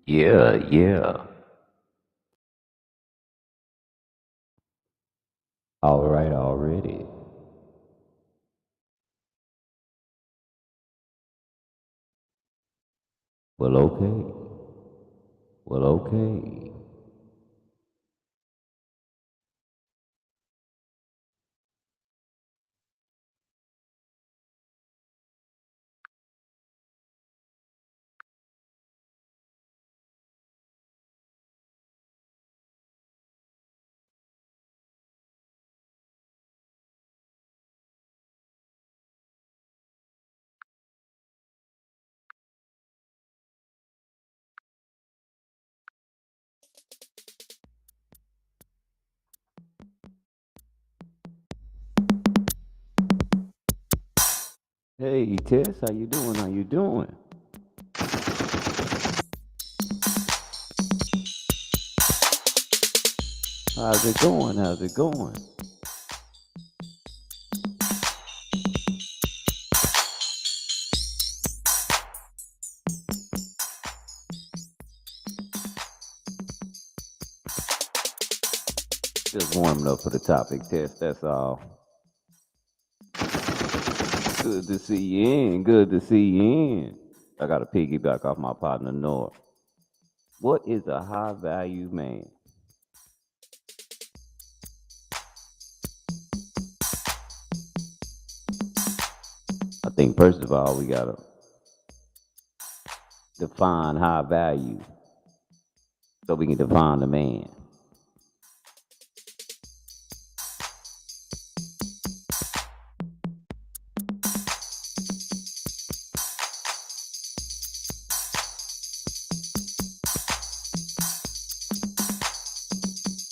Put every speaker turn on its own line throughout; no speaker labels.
Yeah, yeah. All right, already. Well, okay. Well, okay. Hey, Tess, how you doing? How you doing? How's it going? How's it going? Just warming up for the topic, Tess. That's all. Good to see you in. Good to see you in. I got to piggyback off my partner, Noor. What is a high value man? I think, first of all, we got to define high value so we can define the man.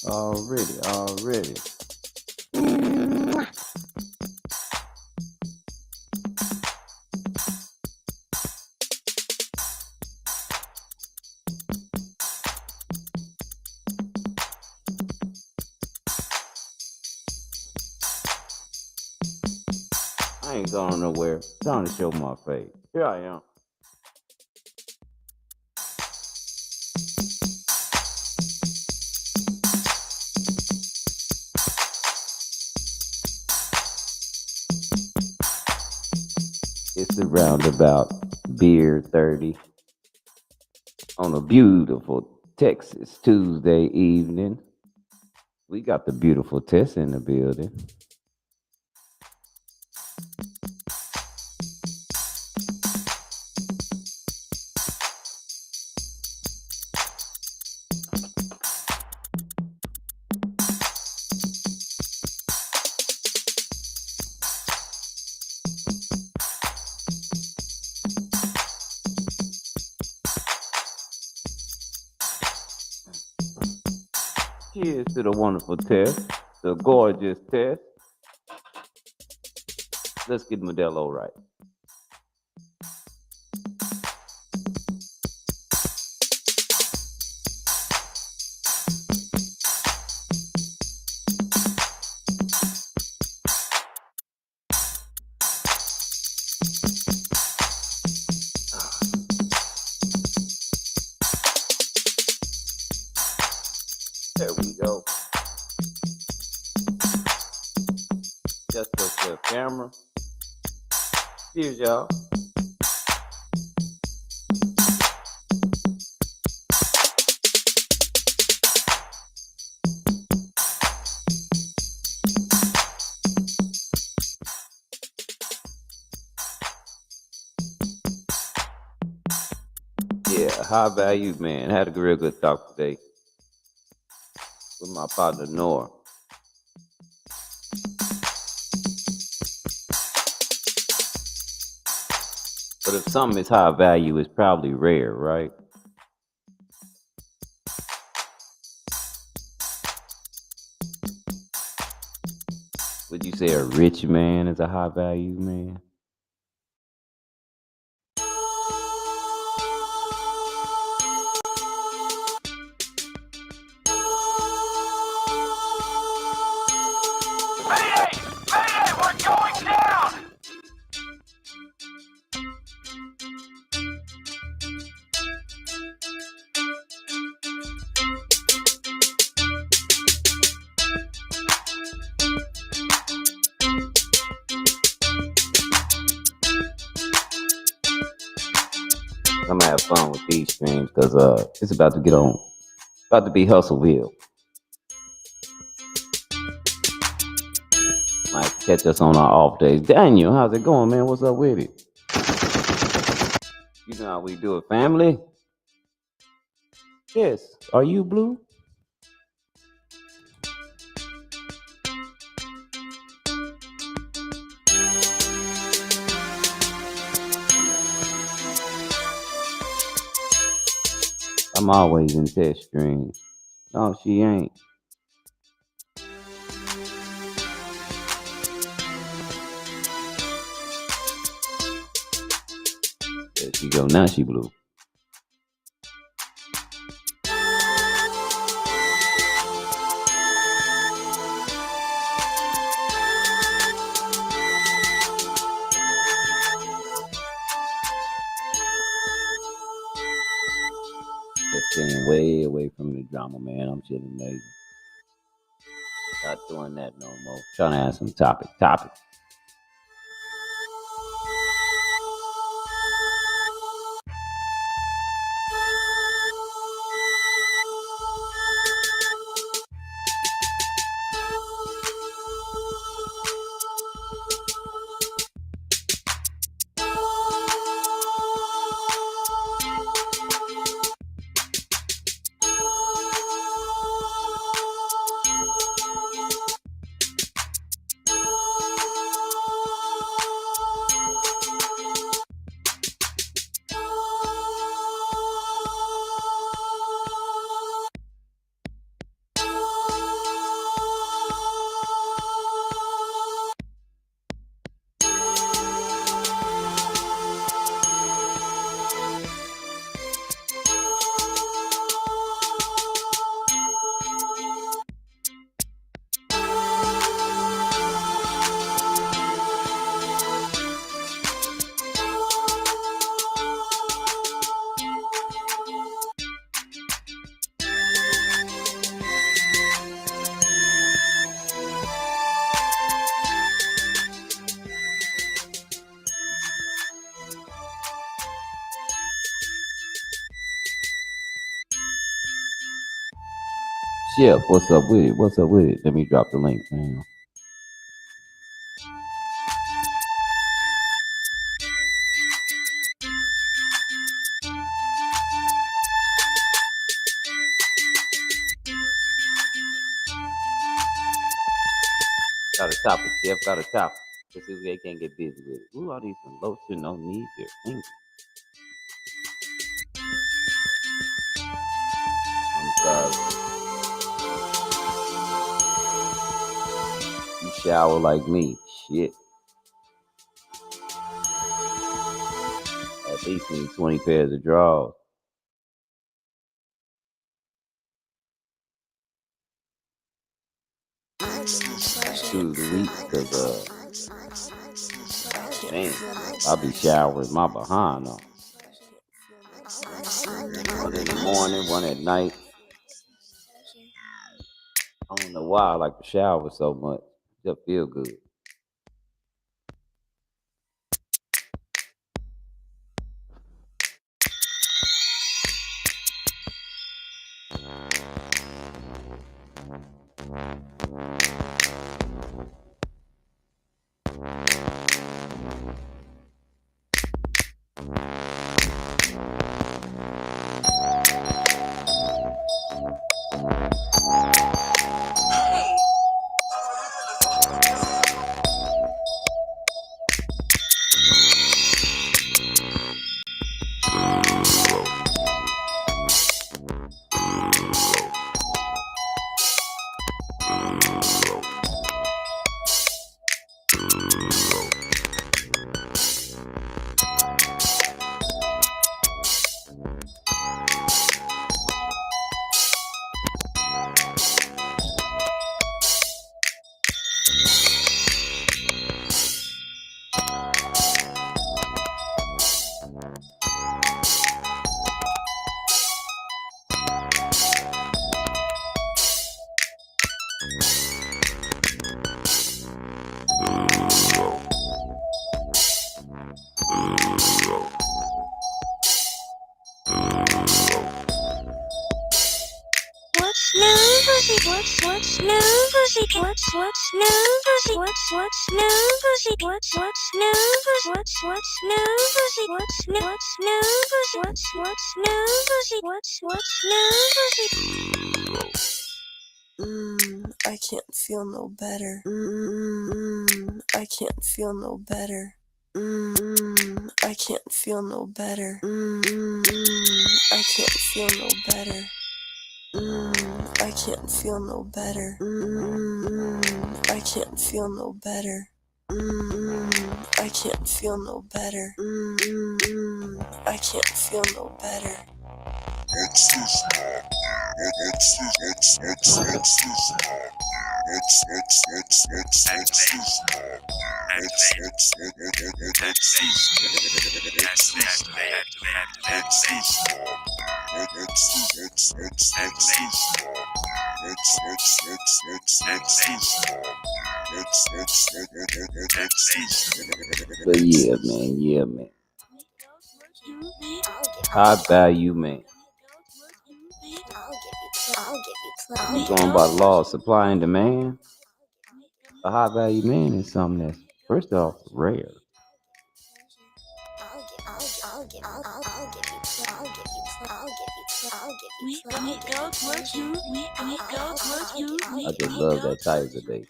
Already, already. I ain't going nowhere. Trying to show my face. Here I am. It's around about beer 30 on a beautiful Texas Tuesday evening. We got the beautiful Tess in the building. Cheers to the wonderful Tess, the gorgeous Tess. Let's get Modelo right. There we go. Just the camera. Cheers, y'all. Yeah, high value man. Had a real good talk today with my partner Noor. But if something is high value, it's probably rare, right? Would you say a rich man is a high value man? I'm gonna have fun with these streams because it's about to get on, about to be Hustleville. Might catch us on our off days. Daniel, how's it going, man? What's up with it? You know how we do it, family. Yes. Are you blue? I'm always in test streams. No, she ain't. There she go. Now she blue. Just staying way away from the drama, man. I'm chilling lazy. Not doing that no more. Trying to have some topic. Chef, what's up with it? What's up with it? Let me drop the link, man. Got a topic, Chef. Got a topic. Let's see if they can't get busy with it. Ooh, all these some lotion, no need their fingers. I'm sorry. You shower like me. Shit. At least need 20 pairs of drawers. Choose the week because, man, I'll be showering my behind on. One in the morning, one at night. I don't know why I like to shower so much. Just feel good.
I can't feel no better. I can't feel no better. I can't feel no better. I can't feel no better. I can't feel no better. I can't feel no better. I can't feel no better. I can't feel no better.
But yeah, man, yeah, man. High value man. We going by the law of supply and demand. A high value man is something that's first off rare. I just love that title today.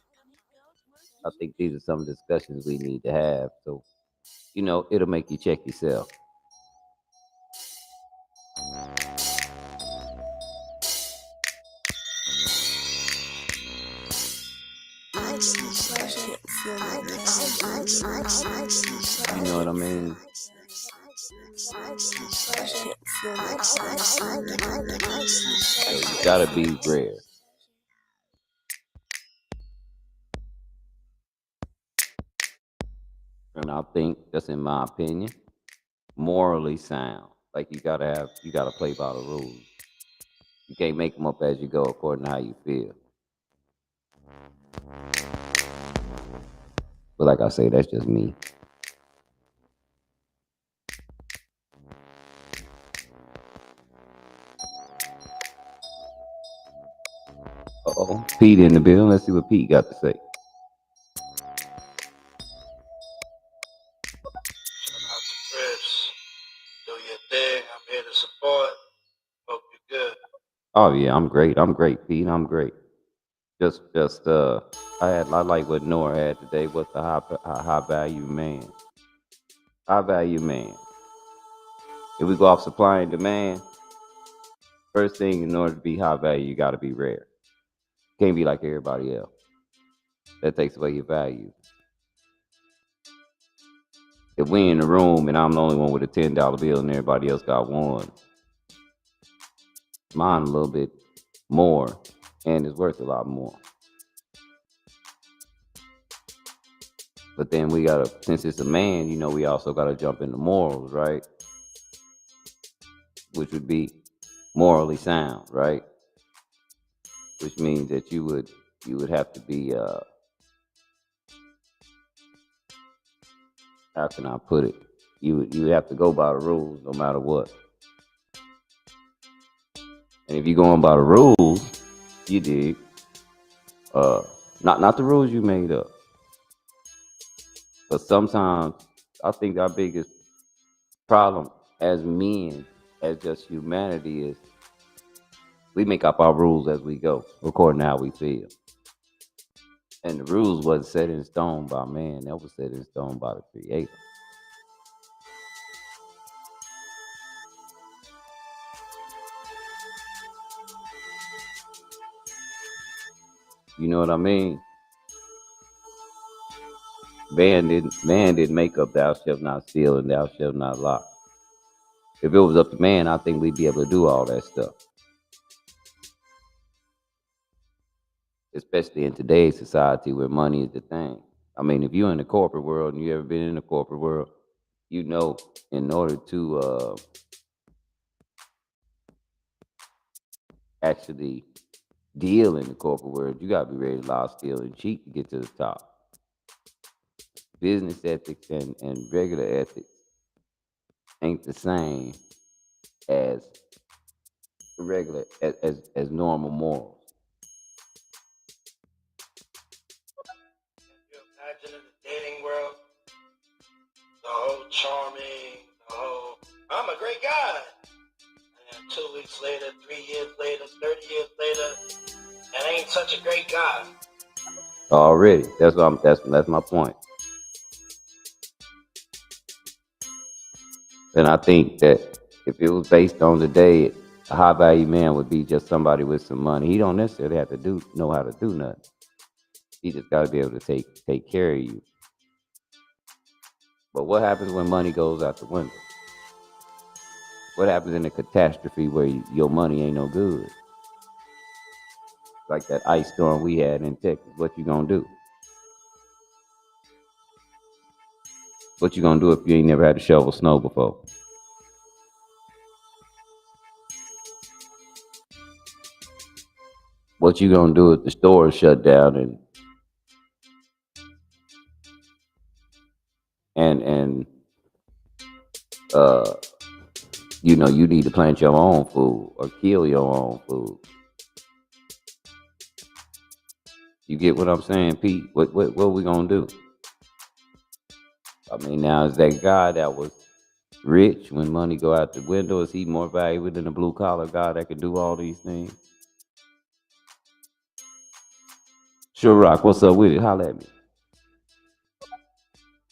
I think these are some discussions we need to have. So, it'll make you check yourself. You know what I mean? So you gotta be rare. And I think, just in my opinion, morally sound. Like you gotta play by the rules. You can't make them up as you go according to how you feel. But like I say, that's just me. Uh-oh, Pete in the building. Let's see what Pete got to say.
Chris, do your thing. I'm here to support. Hope you're good.
Oh yeah, I'm great. I'm great, Pete. I'm great. Just I like what Noor had today. What's the high value man? High value man. If we go off supply and demand, first thing in order to be high value, you got to be rare. Can't be like everybody else. That takes away your value. If we in the room and I'm the only one with a $10 bill and everybody else got one, mine a little bit more and it's worth a lot more. But then we gotta, since it's a man, we also gotta jump into morals, right? Which would be morally sound, right? Which means that you would have to be how can I put it? You would have to go by the rules no matter what. And if you're going by the rules, you dig. Uh not the rules you made up. But sometimes I think our biggest problem as men, as just humanity, is we make up our rules as we go, according to how we feel. And the rules wasn't set in stone by man; that was set in stone by the Creator. You know what I mean? Man didn't make up "Thou shalt not steal" and "Thou shalt not lie." If it was up to man, I think we'd be able to do all that stuff. Especially in today's society where money is the thing. I mean, if you're in the corporate world and you ever been in the corporate world, you know, in order to actually deal in the corporate world, you gotta be ready to lie, steal, and cheat to get to the top. Business ethics and regular ethics ain't the same as regular as normal morals.
years later, 3 years later, 30 years later, and ain't such a great guy.
Already. That's my point. And I think that if it was based on today, a high value man would be just somebody with some money. He don't necessarily have to know how to do nothing. He just got to be able to take care of you. But what happens when money goes out the window? What happens in a catastrophe where your money ain't no good? Like that ice storm we had in Texas. What you gonna do? What you gonna do if you ain't never had to shovel snow before? What you gonna do if the store is shut down and uh you need to plant your own food or kill your own food? You get what I'm saying, Pete? What we gonna do? I mean, now is that guy that was rich when money go out the window? Is he more valuable than a blue collar guy that can do all these things? Sure, Rock. What's up with it? Holla at me.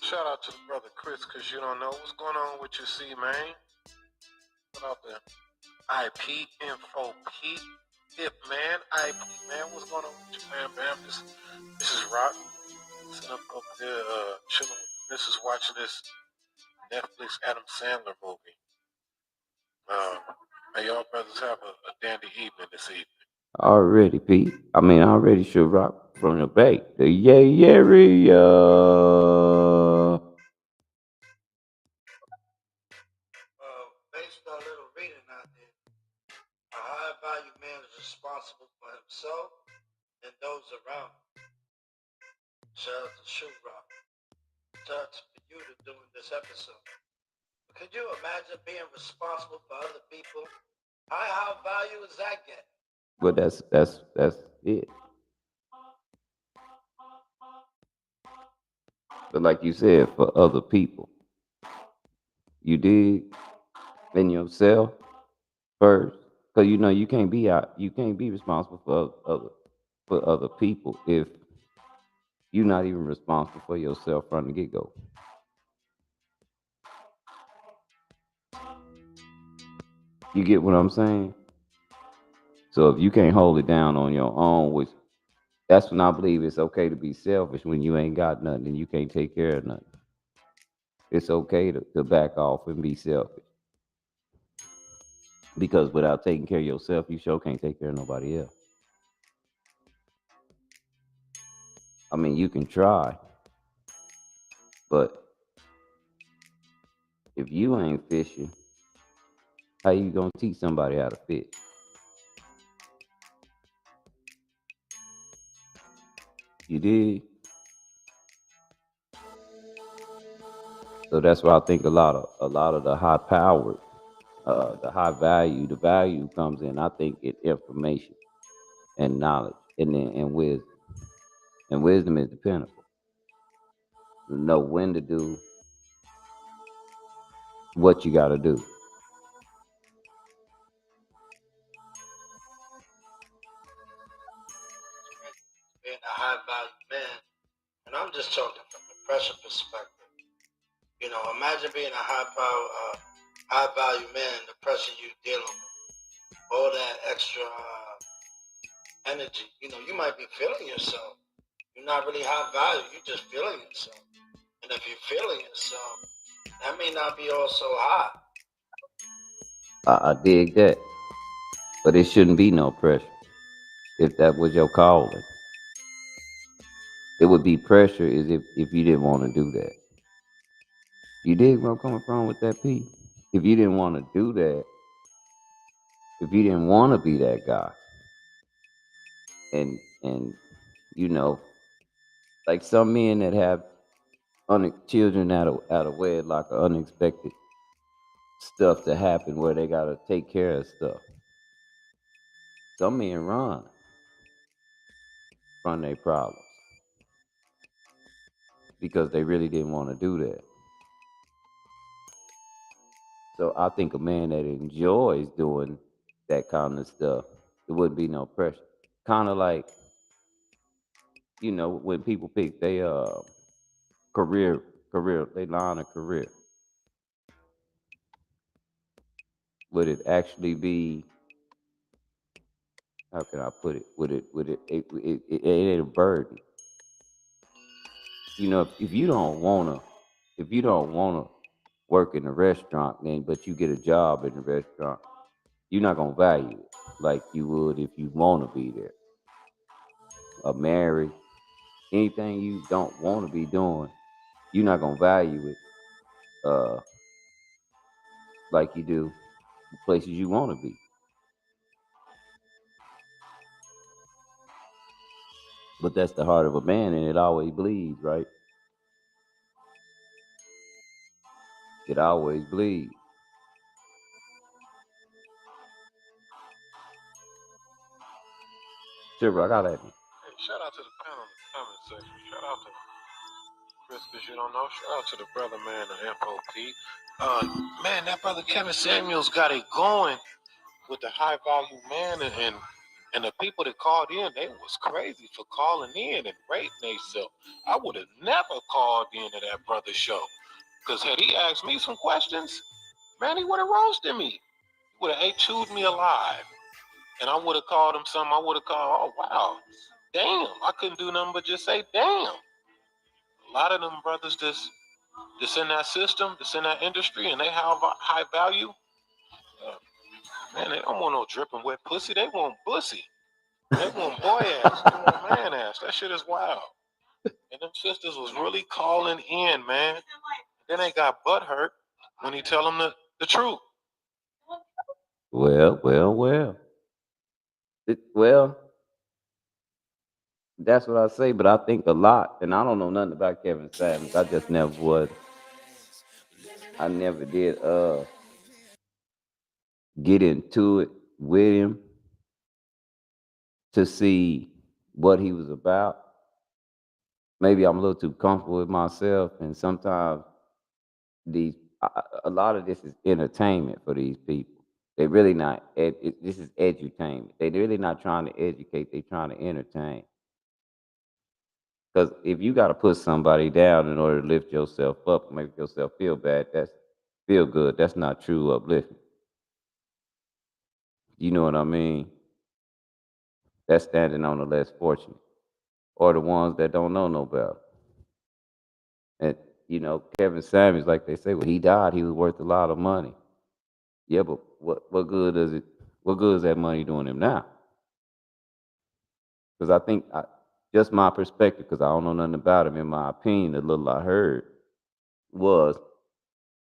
Shout out to the brother Chris, cause you don't know what's going on with your C, man. What out there? IP Info Pete. Hip man, IP man, what's going on with you, man? Bam, this is Rock. Sitting up over there, chilling with the missus, watching this Netflix Adam Sandler movie. May y'all brothers have a dandy evening this evening.
Already, Pete. I mean, I already should rock from the back. The area.
Based on a little reading I did, a high value man is responsible for himself and those around him. Shout out to Shoe Rock. Shout out for you to doing this episode. Could you imagine being responsible for other people? How value is that get?
But that's it. But like you said, for other people, you dig in yourself first, because you can't be out. You can't be responsible for other people if you're not even responsible for yourself from the get go. You get what I'm saying? So if you can't hold it down on your own, which that's when I believe it's okay to be selfish when you ain't got nothing and you can't take care of nothing. It's okay to back off and be selfish. Because without taking care of yourself, you sure can't take care of nobody else. I mean, you can try, but if you ain't fishing, how you gonna teach somebody how to fish? You did. So that's why I think a lot of the high powered, the high value, the value comes in. I think it information and knowledge, and wisdom. And wisdom is dependable. You know when to do what you got to do.
Being a high value man, and I'm just talking from the pressure perspective. You know, imagine being a high value man, the pressure you dealing with, all that extra energy. You know, you might be feeling yourself. You're not really high value. You're just feeling yourself. And if you're feeling yourself, that may not be all so high.
I dig that, but it shouldn't be no pressure if that was your calling. It would be pressure is if you didn't want to do that. You dig where I'm coming from with that, P? If you didn't want to do that, if you didn't want to be that guy, and you know, like some men that have children out of wedlock or unexpected stuff to happen where they gotta take care of stuff. Some men run from their problems because they really didn't want to do that. So I think a man that enjoys doing that kind of stuff. It wouldn't be no pressure. Kind of like, when people pick they career they line of career, would it actually be, how can I put it? Would it ain't a burden. If you don't wanna work in a restaurant, then but you get a job in the restaurant, you're not gonna value it like you would if you wanna be there. Or married, anything you don't wanna be doing, you're not gonna value it uh like you do the places you wanna be. But that's the heart of a man and it always bleeds, right? It always bleeds. Sure, I got at me.
Hey, shout out to the panel in the comment section. Shout out to Chris, because you don't know. Shout out to the brother, man, the FOP. Man, that brother Kevin Samuels got it going with the high value man, and the people that called in, they was crazy for calling in and rating themselves. I would have never called into that brother's show. Because had he asked me some questions, man, he would have roasted me. He would have chewed me alive. And I would have called him something. I would have called, oh, wow, damn. I couldn't do nothing but just say, damn. A lot of them brothers that's in that system, that's in that industry, and they have a high value, uh, man, they don't want no dripping wet pussy. They want pussy. They want boy ass. They want man ass. That shit is wild. And them sisters was really calling in, man. Then they got butt hurt when he tell them the truth.
Well. Well, that's what I say, but I think a lot, and I don't know nothing about Kevin Samuels. I just never was. I never did get into it with him to see what he was about. Maybe I'm a little too comfortable with myself, and sometimes these a lot of this is entertainment for these people. They really not. This is edutainment. They really not trying to educate. They trying to entertain. Because if you got to put somebody down in order to lift yourself up, make yourself feel bad, that's feel good. That's not true uplifting. You know what I mean? That's standing on the less fortunate or the ones that don't know no better. And Kevin Samuels, like they say, when he died, he was worth a lot of money. Yeah, but what good does it? What good is that money doing him now? Because I think just my perspective, because I don't know nothing about him. In my opinion, the little I heard was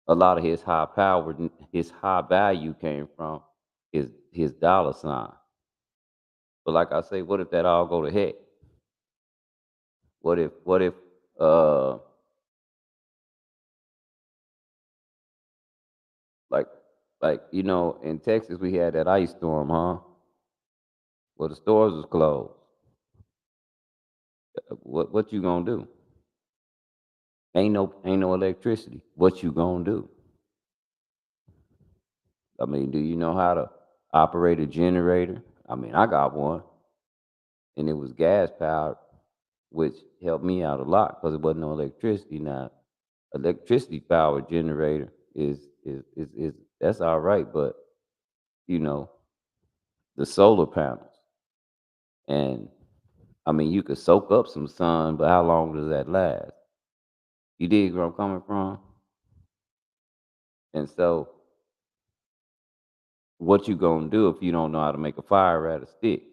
a lot of his high power, his high value came from his dollar sign. But like I say, what if that all go to heck? What if uh like in Texas we had that ice storm, huh? Well, the stores was closed. What you gonna do? Ain't no electricity. What you gonna do? I mean, do you know how to operate a generator? I mean, I got one, and it was gas powered, which helped me out a lot because it wasn't no electricity. Now, electricity powered generator is that's all right, but you know the solar panels, and I mean you could soak up some sun, but how long does that last? You dig where I'm coming from? And so, what you gonna do if you don't know how to make a fire out of sticks?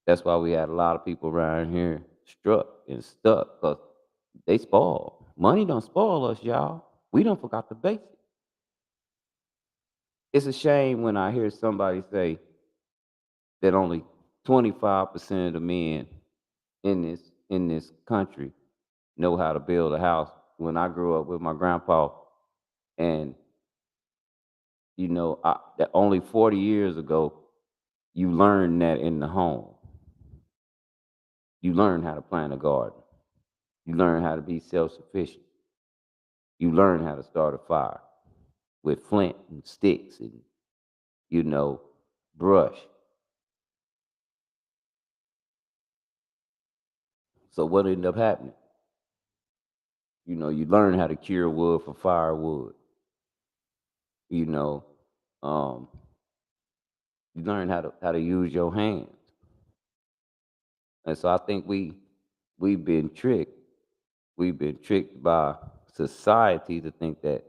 That's why we had a lot of people around here struck and stuck because they spoil. Money don't spoil us, y'all. We don't forgot the basics. It's a shame when I hear somebody say that only 25% of the men in this country know how to build a house. When I grew up with my grandpa, and that only 40 years ago, you learned that in the home. You learn how to plant a garden. You learn how to be self-sufficient. You learn how to start a fire with flint and sticks, and you know, brush. So what ended up happening? You learn how to cure wood for firewood. You know, um, you learn how to use your hands. And so I think we've been tricked. We've been tricked by society to think that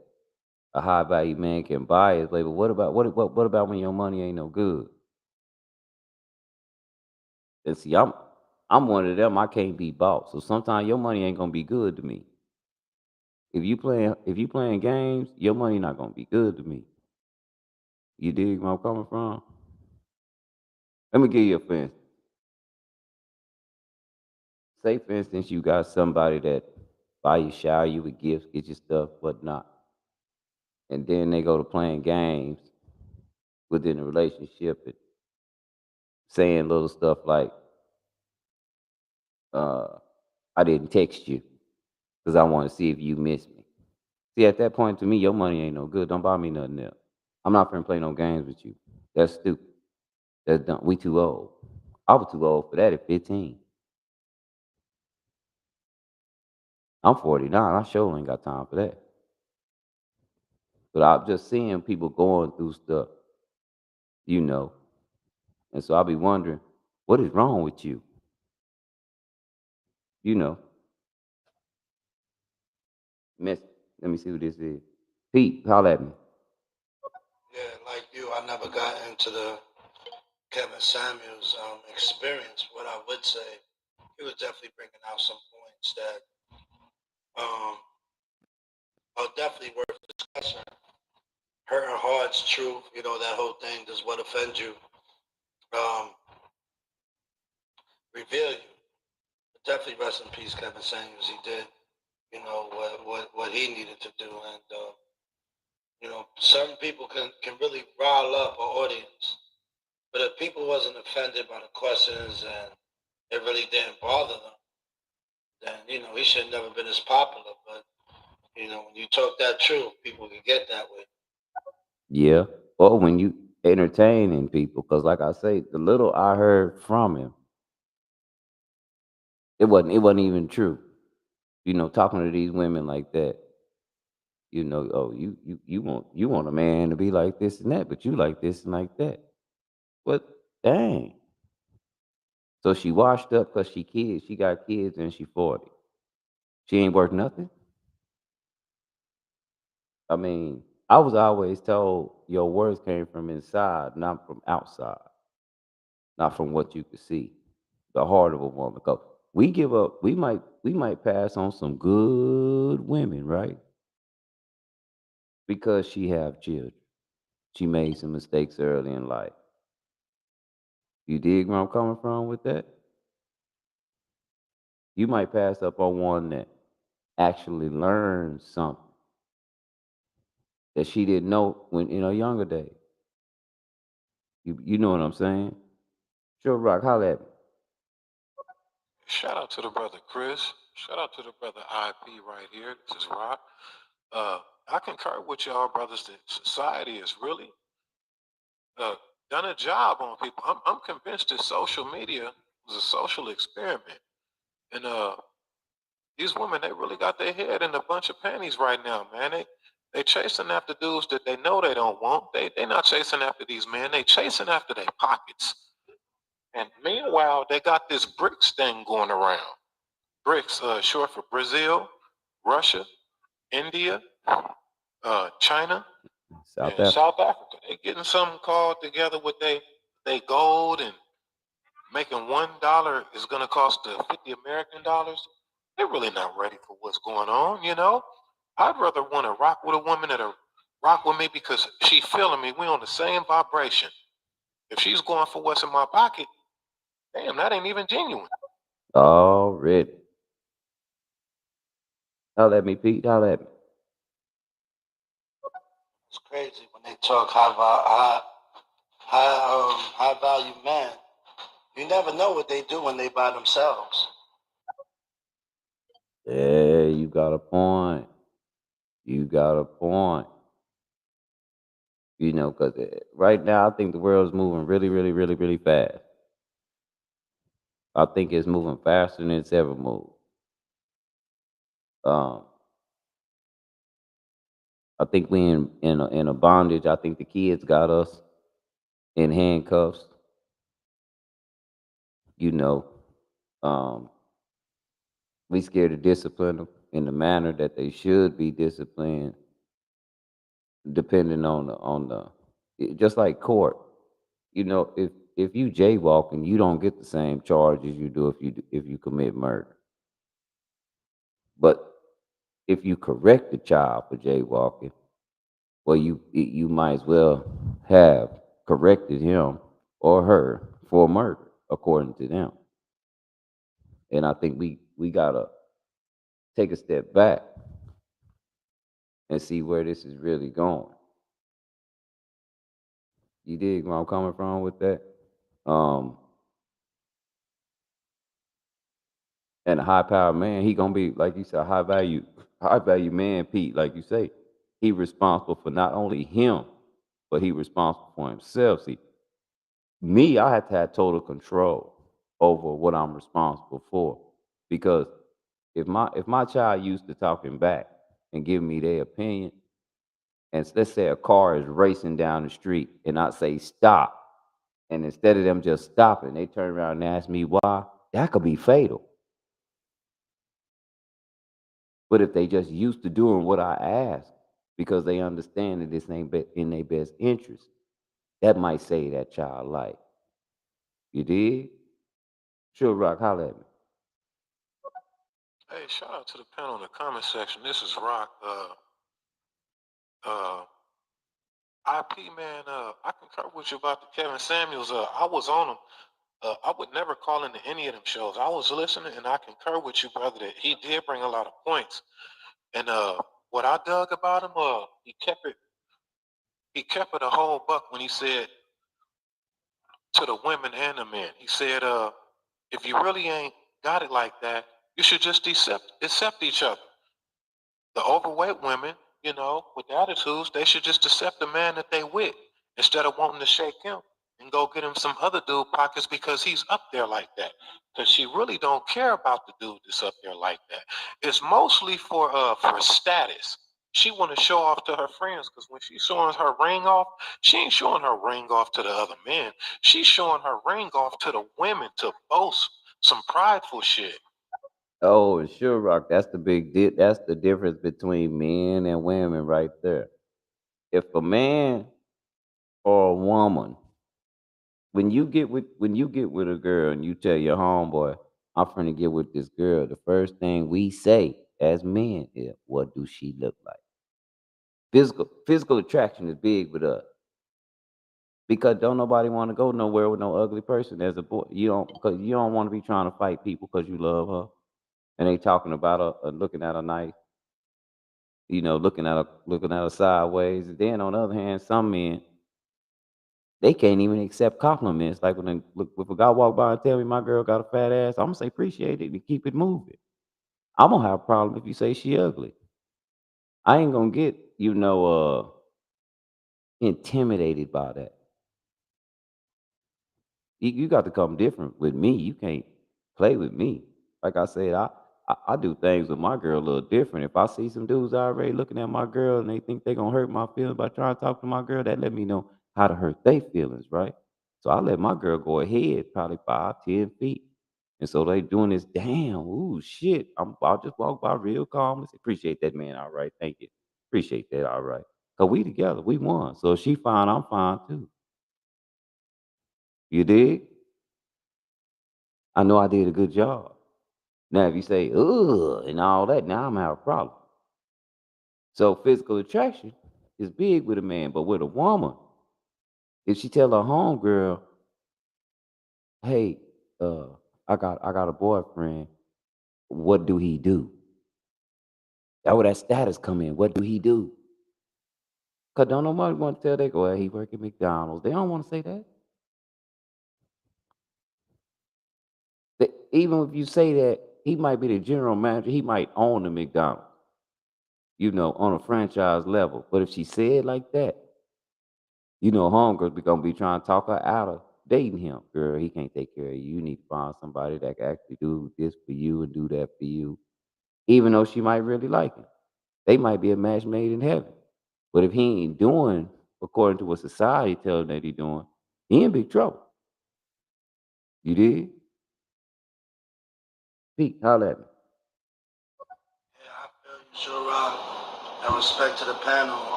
a high value man can buy his labor. What about when your money ain't no good? And see, I'm one of them. I can't be bought. So sometimes your money ain't gonna be good to me. If you playing games, your money not gonna be good to me. You dig where I'm coming from? Let me give you a for instance. Say for instance you got somebody that buy you, shower you with gifts, get you stuff, whatnot, and then they go to playing games within a relationship and saying little stuff like, uh, "I didn't text you because I want to see if you miss me." See, at that point, to me, your money ain't no good. Don't buy me nothing else. I'm not finna play no games with you. That's stupid. That's dumb. We too old. I was too old for that at 15. I'm 49. I sure ain't got time for that. But I'm just seeing people going through stuff, you know. And so I'll be wondering, what is wrong with you? You know, miss. Let me see who this is. Pete, holler at me.
Yeah, like you, I never got into the Kevin Samuels experience. What I would say, he was definitely bringing out some points that um, are definitely worth discussing. Her heart's truth, that whole thing, does what offend you um, reveal you. But definitely rest in peace, Kevin Samuels. He did, what he needed to do. And, certain people can really rile up an audience. But if people wasn't offended by the questions and it really didn't bother them, then, he should have never been as popular. But, when you talk that truth, people can get that way.
Yeah. Or when you entertaining people, because like I say, the little I heard from him, it wasn't even true. Talking to these women like that, oh, you want a man to be like this and that, but you like this and like that. What? Dang. So she washed up because she got kids and she 40. She ain't worth nothing. I mean, I was always told your words came from inside, not from outside, not from what you could see. The heart of a woman. 'Cause we give up. We might pass on some good women, right? Because she have children. She made some mistakes early in life. You dig where I'm coming from with that? You might pass up on one that actually learned something that she didn't know when in her younger days. You know what I'm saying? Sure, Rock, holla at me.
Shout out to the brother Chris. Shout out to the brother IP right here. This is Rock. I concur with y'all brothers that society is really uh, done a job on people. I'm convinced that social media was a social experiment. And these women, they really got their head in a bunch of panties right now, man. They chasing after dudes that they know they don't want. They not chasing after these men. They chasing after their pockets. And meanwhile, they got this BRICS thing going around. BRICS, short for Brazil, Russia, India, China,
South
and
Africa.
South Africa. They getting something called together with they gold and making $1 is gonna cost 50 American dollars. They're really not ready for what's going on, you know. I'd rather want to rock with a woman that'll rock with me because she feeling me. We on the same vibration. If she's going for what's in my pocket, damn, that ain't even genuine.
Already. Holla at me, Pete. Holla at me.
It's crazy when they talk high value men. You never know what they do when they by themselves.
Yeah, you got a point. You got a point. Because right now I think the world is moving really, really, really, really fast. I think it's moving faster than it's ever moved. Um, I think we in a bondage. I think the kids got us in handcuffs. You know, um, we scared to discipline them in the manner that they should be disciplined, depending just like court. If you jaywalking, you don't get the same charge as you do if you commit murder. But if you correct the child for jaywalking, well, you might as well have corrected him or her for murder, according to them. And I think we gotta take a step back and see where this is really going. You dig where I'm coming from with that? Um, and a high powered man, he gonna be like you said, high value man, Pete. Like you say, he responsible for not only him, but he responsible for himself. See, me, I have to have total control over what I'm responsible for. Because if my child used to talking back and giving me their opinion, and let's say a car is racing down the street and I say stop, and instead of them just stopping, they turn around and ask me why, that could be fatal. But if they just used to doing what I ask because they understand that this ain't in their best interest, that might save that child life. You did? Sure, Rock, holler at me.
Hey, shout out to the panel in the comment section. This is Rock. Uh, IP man. I concur with you about the Kevin Samuels. I was on him. I would never call into any of them shows. I was listening, and I concur with you, brother, that he did bring a lot of points. And what I dug about him, he kept it a whole buck when he said to the women and the men. He said, if you really ain't got it like that, you should just accept each other. The overweight women, with the attitudes, they should just accept the man that they with instead of wanting to shake him and go get him some other dude pockets because he's up there like that. Because she really don't care about the dude that's up there like that. It's mostly for status. She want to show off to her friends because when she's showing her ring off, she ain't showing her ring off to the other men. She's showing her ring off to the women to boast some prideful shit.
Oh, and sure, Rock, that's the difference between men and women right there. If a man or a woman, when you get with a girl and you tell your homeboy, I'm finna get with this girl, the first thing we say as men is, what do she look like? Physical attraction is big with us because don't nobody want to go nowhere with no ugly person as a boy. You don't because you don't want to be trying to fight people because you love her and they talking about her, looking at her nice, looking at her sideways. And then on the other hand, some men they can't even accept compliments. Like when if a guy walk by and tell me my girl got a fat ass, I'm gonna say appreciate it and keep it moving. I'm gonna have a problem if you say she ugly. I ain't gonna get intimidated by that. You got to come different with me. You can't play with me. Like I said, I do things with my girl a little different. If I see some dudes already looking at my girl and they think they gonna hurt my feelings by trying to talk to my girl, that let me know how to hurt their feelings, right? So I let my girl go ahead, probably 5, 10 feet. And so they doing this, damn, ooh, shit. I'll just walk by real calm and say, appreciate that, man. All right, thank you. Appreciate that, all right. Cause we together, we won. So if she fine, I'm fine too. You dig? I know I did a good job. Now, if you say, ugh, and all that, now I'm gonna have a problem. So physical attraction is big with a man, but with a woman, if she tell her homegirl, hey, uh, I got a boyfriend, what do he do? That where that status come in. What do he do? Cause don't nobody want to tell they go, well, he work at McDonald's. They don't want to say that. Even if you say that, he might be the general manager, he might own the McDonald's, on a franchise level. But if she said like that, You know, homegirls be gonna be trying to talk her out of dating him. Girl, he can't take care of you. You need to find somebody that can actually do this for you and do that for you. Even though she might really like him. They might be a match made in heaven. But if he ain't doing according to what society tells him that he doing, he in big trouble. You did? Pete, holla at me.
Yeah, I feel you, sure. And respect to the panel.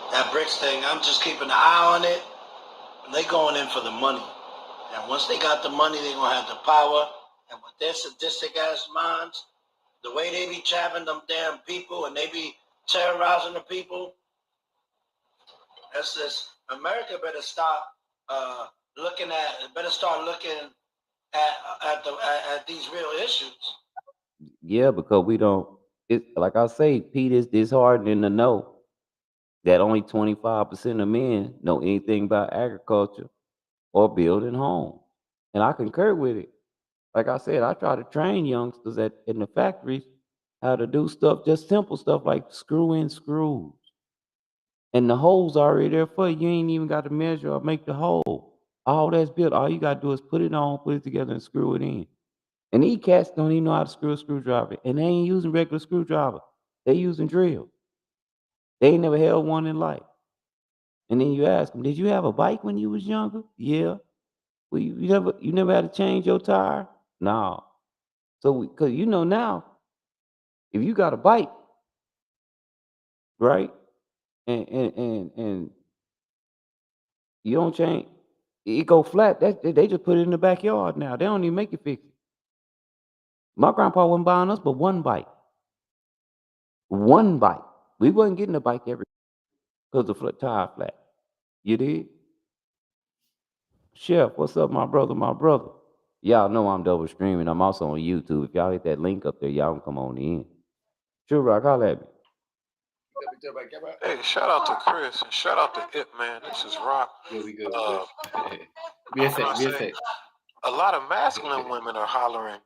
That bricks thing, I'm just keeping an eye on it. They going in for the money. And once they got the money, they gonna have the power. And with their sadistic ass minds, the way they be trapping them damn people and they be terrorizing the people, that's just America better stop better start looking at these real issues.
Yeah, because we don't it like I say, Pete is disheartening to know that only 25% of men know anything about agriculture or building homes. And I concur with it. Like I said, I try to train youngsters in the factories how to do stuff, just simple stuff like screw in screws. And the hole's already there for you. You ain't even got to measure or make the hole. All that's built. All you gotta do is put it on, put it together, and screw it in. And these cats don't even know how to screw a screwdriver. And they ain't using regular screwdriver. They using drill. They ain't never held one in life. And then you ask them, did you have a bike when you was younger? Yeah. Well, you never had to change your tire? No. So because you know now, if you got a bike, right, and you don't change, it go flat. That they just put it in the backyard now. They don't even make it fix it. My grandpa wasn't buying us but one bike. One bike. We wasn't getting a bike every because the tire flat. You did? Chef, what's up, my brother, my brother? Y'all know I'm double streaming. I'm also on YouTube. If y'all hit that link up there, y'all can come on in. Sure, Rock, holla at me.
Hey, shout out to Chris and shout out to It Man. This is Rock. How can I say? A lot of masculine women are hollering,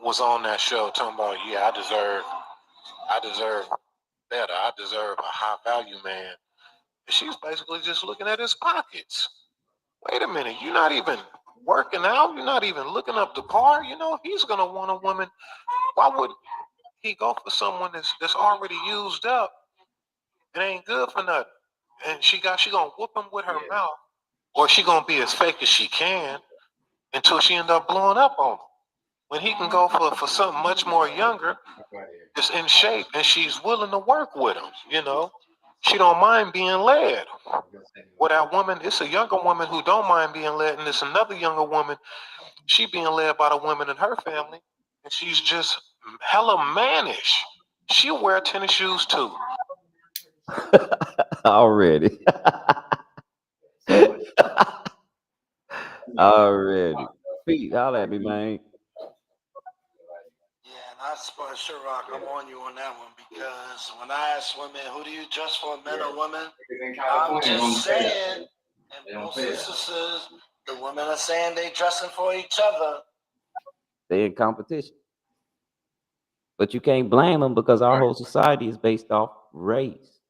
was on that show talking about, yeah, I deserve better. I deserve a high value man. And she's basically just looking at his pockets. Wait a minute, you're not even working out. You're not even looking up the par. He's gonna want a woman. Why would he go for someone that's already used up and ain't good for nothing? And she gonna whoop him with her mouth, or she gonna be as fake as she can until she end up blowing up on him. When he can go for something much more younger, is in shape, and she's willing to work with him. She don't mind being led. Well, that woman, it's a younger woman who don't mind being led, and it's another younger woman. She being led by the women in her family, and she's just hella mannish. She'll wear tennis shoes too.
Already. Already. Pete, holla at me, man.
Yeah, and I suppose sure rock. I'm on you on that one because when I ask women, who do you dress for, men or women? I'm just saying, and most instances, the women are saying they dressing for each other.
They in competition. But you can't blame them because our whole society is based off race.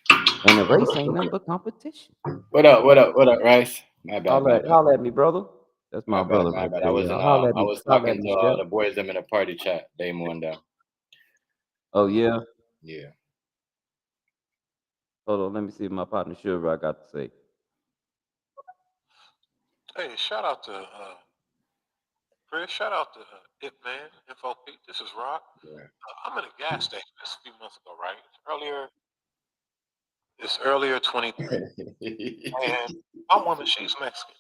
And the race ain't nothing but competition.
What up? What up? What up, Rice? My bad, my bad,
Holla at me, brother. That's my
my bad,
brother
my
right
bad.
there, y'all. Holla at
I
me.
was
Holla at
talking
me,
to
Chef.
the boys them in the party chat. They one down.
Oh, yeah?
Yeah.
Hold on. Let me see what my partner Sugar I got to say.
Hey, shout out to Chris. Shout out to It Man, Info Pete. This is Rock. I'm in a gas station this a few months ago, right? It's earlier 23, and my woman, she's Mexican,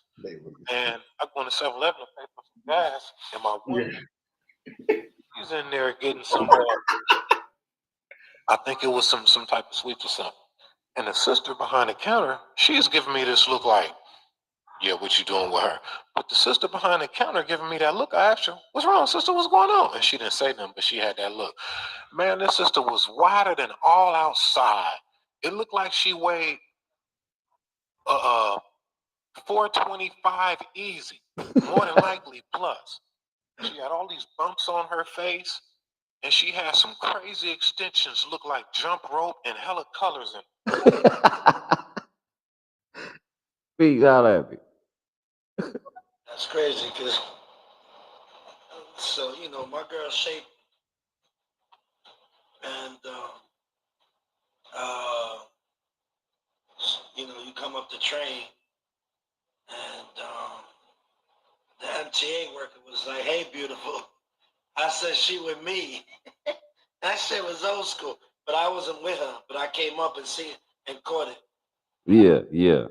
and I go into 7-Eleven to pay for some gas, and my woman, she's in there getting some. I think it was some type of sweets or something. And the sister behind the counter, she's giving me this look like, yeah, what you doing with her? But the sister behind the counter giving me that look, I asked her, what's wrong, sister? What's going on? And she didn't say nothing, but she had that look. Man, this sister was wider than all outside. It looked like she weighed uh 425 easy, more than likely plus. She had all these bumps on her face, and she had some crazy extensions, look like jump rope and hella colors in it.
Pete, holla at me.
That's crazy, cause so my girl shape and uh, you come up the train and the MTA worker was like, "Hey, beautiful." I said she with me. That shit was old school, but I wasn't with her. But I came up and see it and caught it.
Yeah, yeah.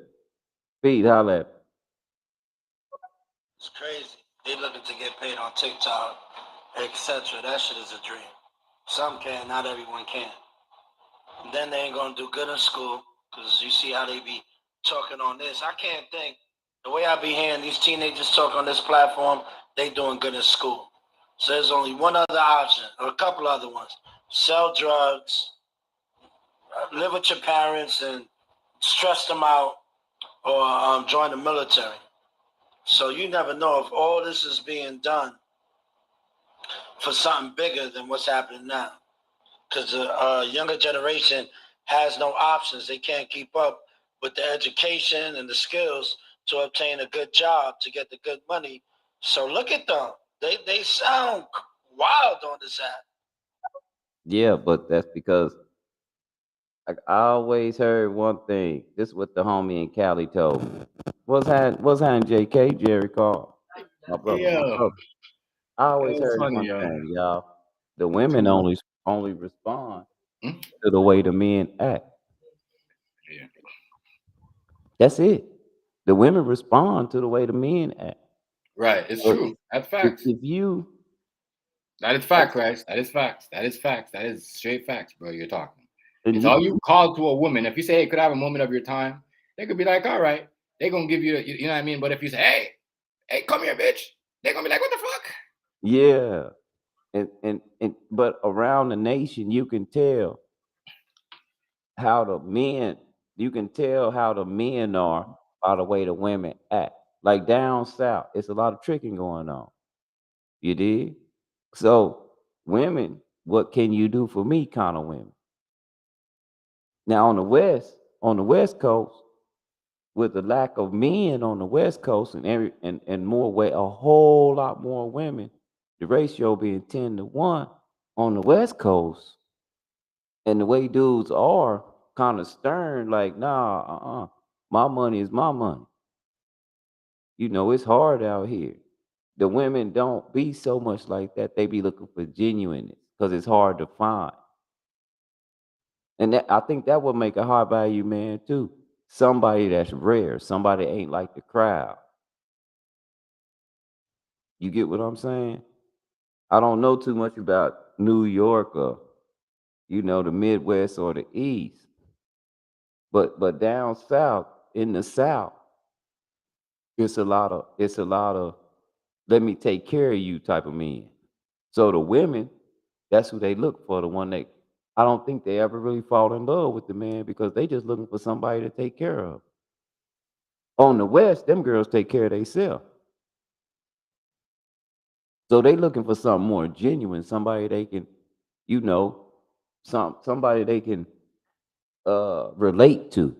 Pete, holla at me.
It's crazy. They looking to get paid on TikTok, etc. That shit is a dream. Some can, not everyone can. And then they ain't gonna do good in school because you see how they be talking on this. I can't think. The way I be hearing these teenagers talk on this platform, they doing good in school. So there's only one other option, or a couple other ones: sell drugs, live with your parents, and stress them out, or join the military. So you never know if all this is being done for something bigger than what's happening now. Because the younger generation has no options. They can't keep up with the education and the skills to obtain a good job, to get the good money. So look at them. They sound wild on this app.
Yeah, but that's because like, I always heard one thing. This is what the homie in Cali told me. What's happening, JK, Jerry Carl? My brother, my
Yeah,
brother. I always
it's
heard
funny,
one
yo.
thing, y'all. The women only respond
Hmm?
to the way the men act.
Yeah.
That's it. The women respond to the way the men act.
Right. It's
So
true. That's
if,
facts.
if you
That is fact, Christ. That is facts. That is facts. That is straight facts, bro. You're talking.
and
It's
you
all you call to a woman. If you say, "Hey, could I have a moment of your time?" They could be like, "All right." They're gonna give you, you know what I mean. But if you say, "Hey, come here, bitch," they're gonna be like, "What the fuck?"
yeah, and but around the nation, how the men you can tell how the men are by the way the women act. Like down south, it's a lot of tricking going on. You did? So women, what can you do for me kind of women. Now on the west coast, with the lack of men on the west coast and more way a whole lot more women, the ratio being 10-1 on the west coast, and the way dudes are kind of stern, like, nah, my money is my money. It's hard out here. The women don't be so much like that. They be looking for genuineness because it's hard to find. And that, I think that would make a high value man too. Somebody that's rare, somebody ain't like the crowd. You get what I'm saying? I don't know too much about New York or the Midwest or the East, but down south, in the South, it's a lot of let me take care of you type of men. So the women, that's who they look for. The one that I don't think they ever really fall in love with the man because they just looking for somebody to take care of. On the West, them girls take care of themselves. So they looking for something more genuine, somebody they can, you know, somebody they can relate to,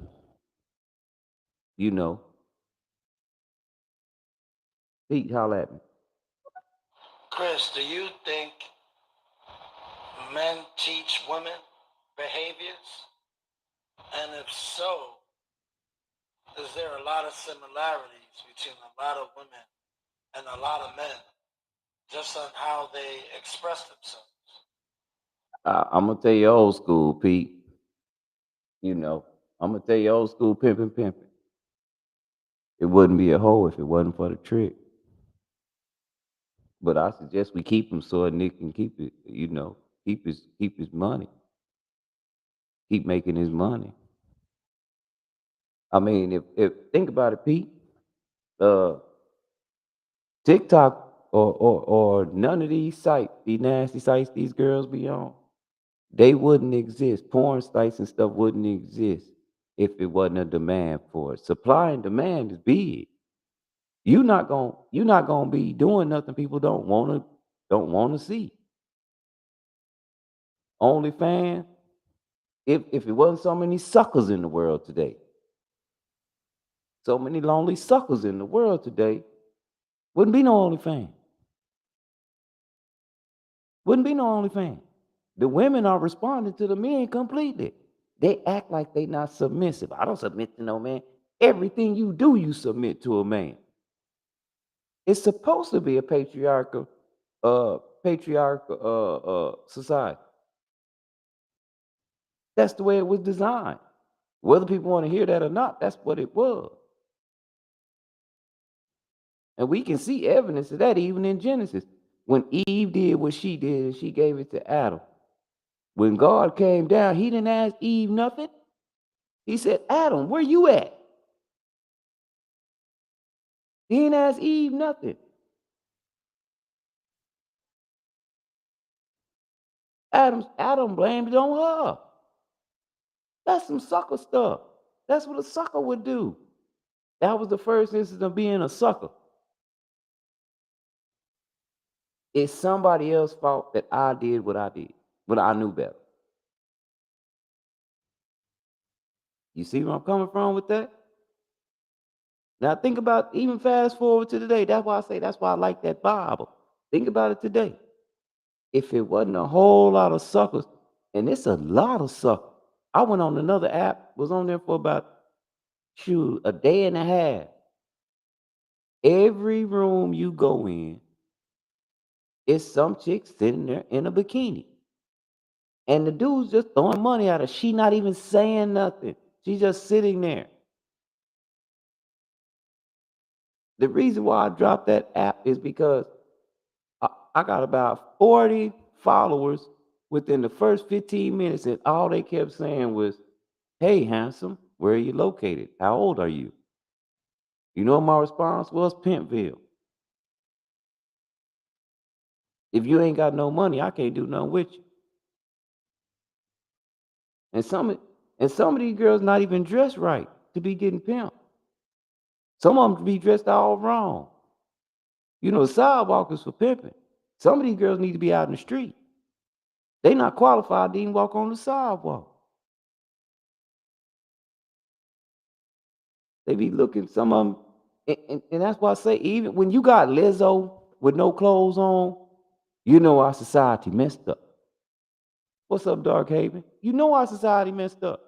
you know. Pete, holla at me.
Chris, do you think men teach women behaviors? And if so, is there a lot of similarities between a lot of women and a lot of men just on how they express themselves?
I'm gonna tell you old school, Pete. You know, I'm gonna tell you old school pimping. It wouldn't be a hoe if it wasn't for the trick. But I suggest we keep him so a nigga can keep it. Keep his money, keep making his money. I mean, if think about it, Pete. Uh, TikTok or none of these sites, these nasty sites these girls be on, they wouldn't exist. Porn sites and stuff wouldn't exist if it wasn't a demand for it. Supply and demand is big. You not gonna be doing nothing people don't wanna see. OnlyFans, if it wasn't so many suckers in the world today, So many lonely suckers in the world today. Wouldn't be no OnlyFans. Wouldn't be no OnlyFans. The women are responding to the men completely. They act like they not submissive. I don't submit to no man. Everything you do, you submit to a man. It's supposed to be a patriarchal society. That's the way it was designed. Whether people want to hear that or not, that's what it was. And we can see evidence of that even in Genesis. When Eve did what she did and she gave it to Adam. When God came down, he didn't ask Eve nothing. He said, Adam, where you at? He didn't ask Eve nothing. Adam blamed it on her. That's some sucker stuff. That's what a sucker would do. That was the first instance of being a sucker. It's somebody else's fault that I did what I did, when I knew better. You see where I'm coming from with that? Now think about, even fast forward to today. That's why I say that's why I like that Bible. Think about it today. If it wasn't a whole lot of suckers, and it's a lot of suckers. I went on another app, was on there for about a day and a half. Every room you go in, it's some chick sitting there in a bikini. And the dude's just throwing money at her. She not even saying nothing. She's just sitting there. The reason why I dropped that app is because I got about 40 followers within the first 15 minutes, and all they kept saying was, hey, handsome, where are you located? How old are you? You know what my response was? Pimpville. If you ain't got no money, I can't do nothing with you. And some of these girls not even dressed right to be getting pimped. Some of them be dressed all wrong. You know, sidewalkers for pimping. Some of these girls need to be out in the street. They not qualified to even walk on the sidewalk. They be looking, some of them, and that's why I say, even when you got Lizzo with no clothes on, you know our society messed up. What's up, Dark Haven? You know our society messed up.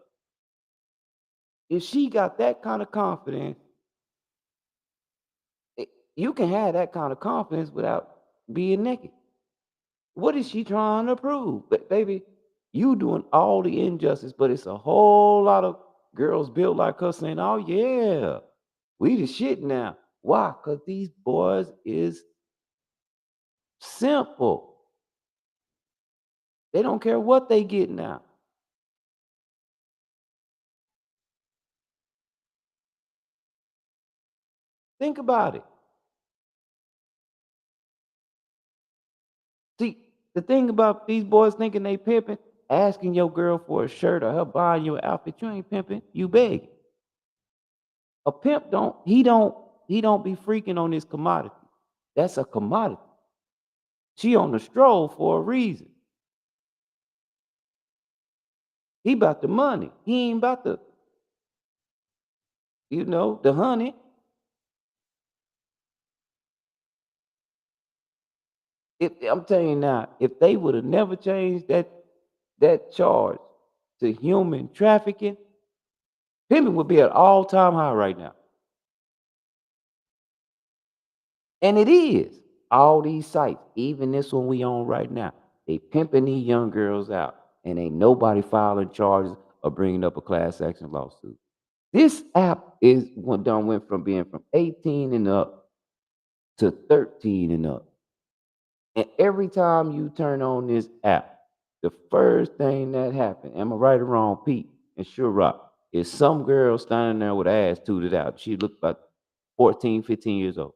If she got that kind of confidence, you can have that kind of confidence without being naked. What is she trying to prove? But baby, you doing all the injustice, but it's a whole lot of girls built like her saying, oh yeah, we the shit now. Why? Because these boys is simple. They don't care what they get now. Think about it. See, the thing about these boys thinking they pimping, asking your girl for a shirt or her buying you an outfit, you ain't pimping, you begging. A pimp don't be freaking on this commodity. That's a commodity. She on the stroll for a reason. He about the money. He ain't about the, the honey. If I'm telling you now, if they would have never changed that charge to human trafficking, pimping would be at all-time high right now. And it is. All these sites, even this one we on right now, they pimping these young girls out, and ain't nobody filing charges or bringing up a class action lawsuit. This app went from being from 18 and up to 13 and up. And every time you turn on this app, the first thing that happened, am I right or wrong, Pete and Sure Rock, is some girl standing there with her ass tooted out. She looked about 14, 15 years old.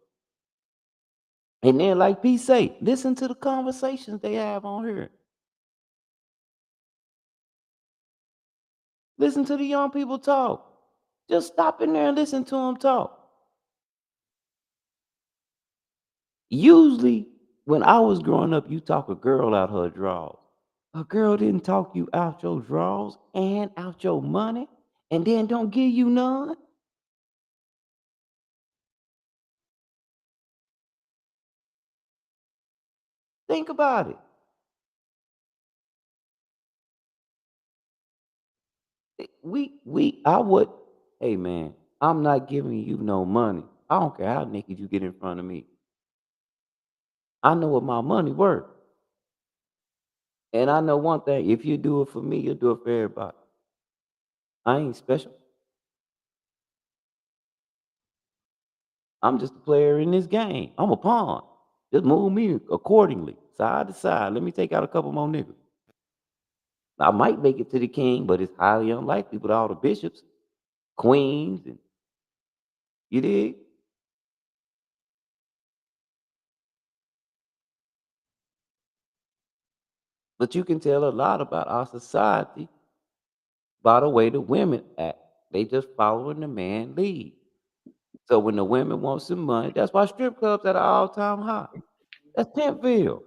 And then, like Pete say, listen to the conversations they have on here. Listen to the young people talk. Just stop in there and listen to them talk. Usually, when I was growing up, you talk a girl out her drawers. A girl didn't talk you out your drawers and out your money and then don't give you none. Think about it. I would, hey man, I'm not giving you no money. I don't care how naked you get in front of me. I know what my money worth. And I know one thing, if you do it for me, you'll do it for everybody. I ain't special. I'm just a player in this game. I'm a pawn. Just move me accordingly, side to side. Let me take out a couple more niggas. I might make it to the king, but it's highly unlikely with all the bishops, queens, and you dig? But you can tell a lot about our society by the way the women act. They just following the man lead. So when the women want some money, that's why strip clubs at an all-time high. That's Pimpville.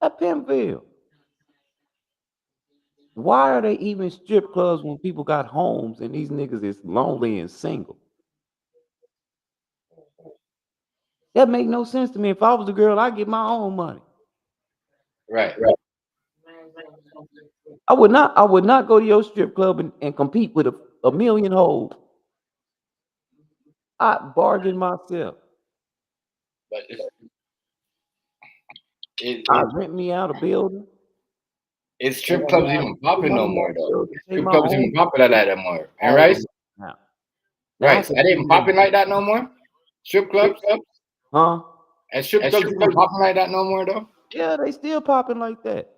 That's Pimpville. Why are they even strip clubs when people got homes and these niggas is lonely and single? That make no sense to me. If I was a girl, I'd get my own money.
Right.
I would not go to your strip club and compete with a million hoes. I bargain myself.
But
I rent me out a building
is
and
strip
then
clubs even
pay
popping
my
no
own
more though?
bills and
Is
pay
strip
my
clubs
own
even popular like that more? And
all
right?
of now. Now I
Right.
can
Are they
tell
even
you,
popping like that no more? Strip clubs?
huh?
And strip clubs even popping like that no more though?
Yeah, they still popping like that.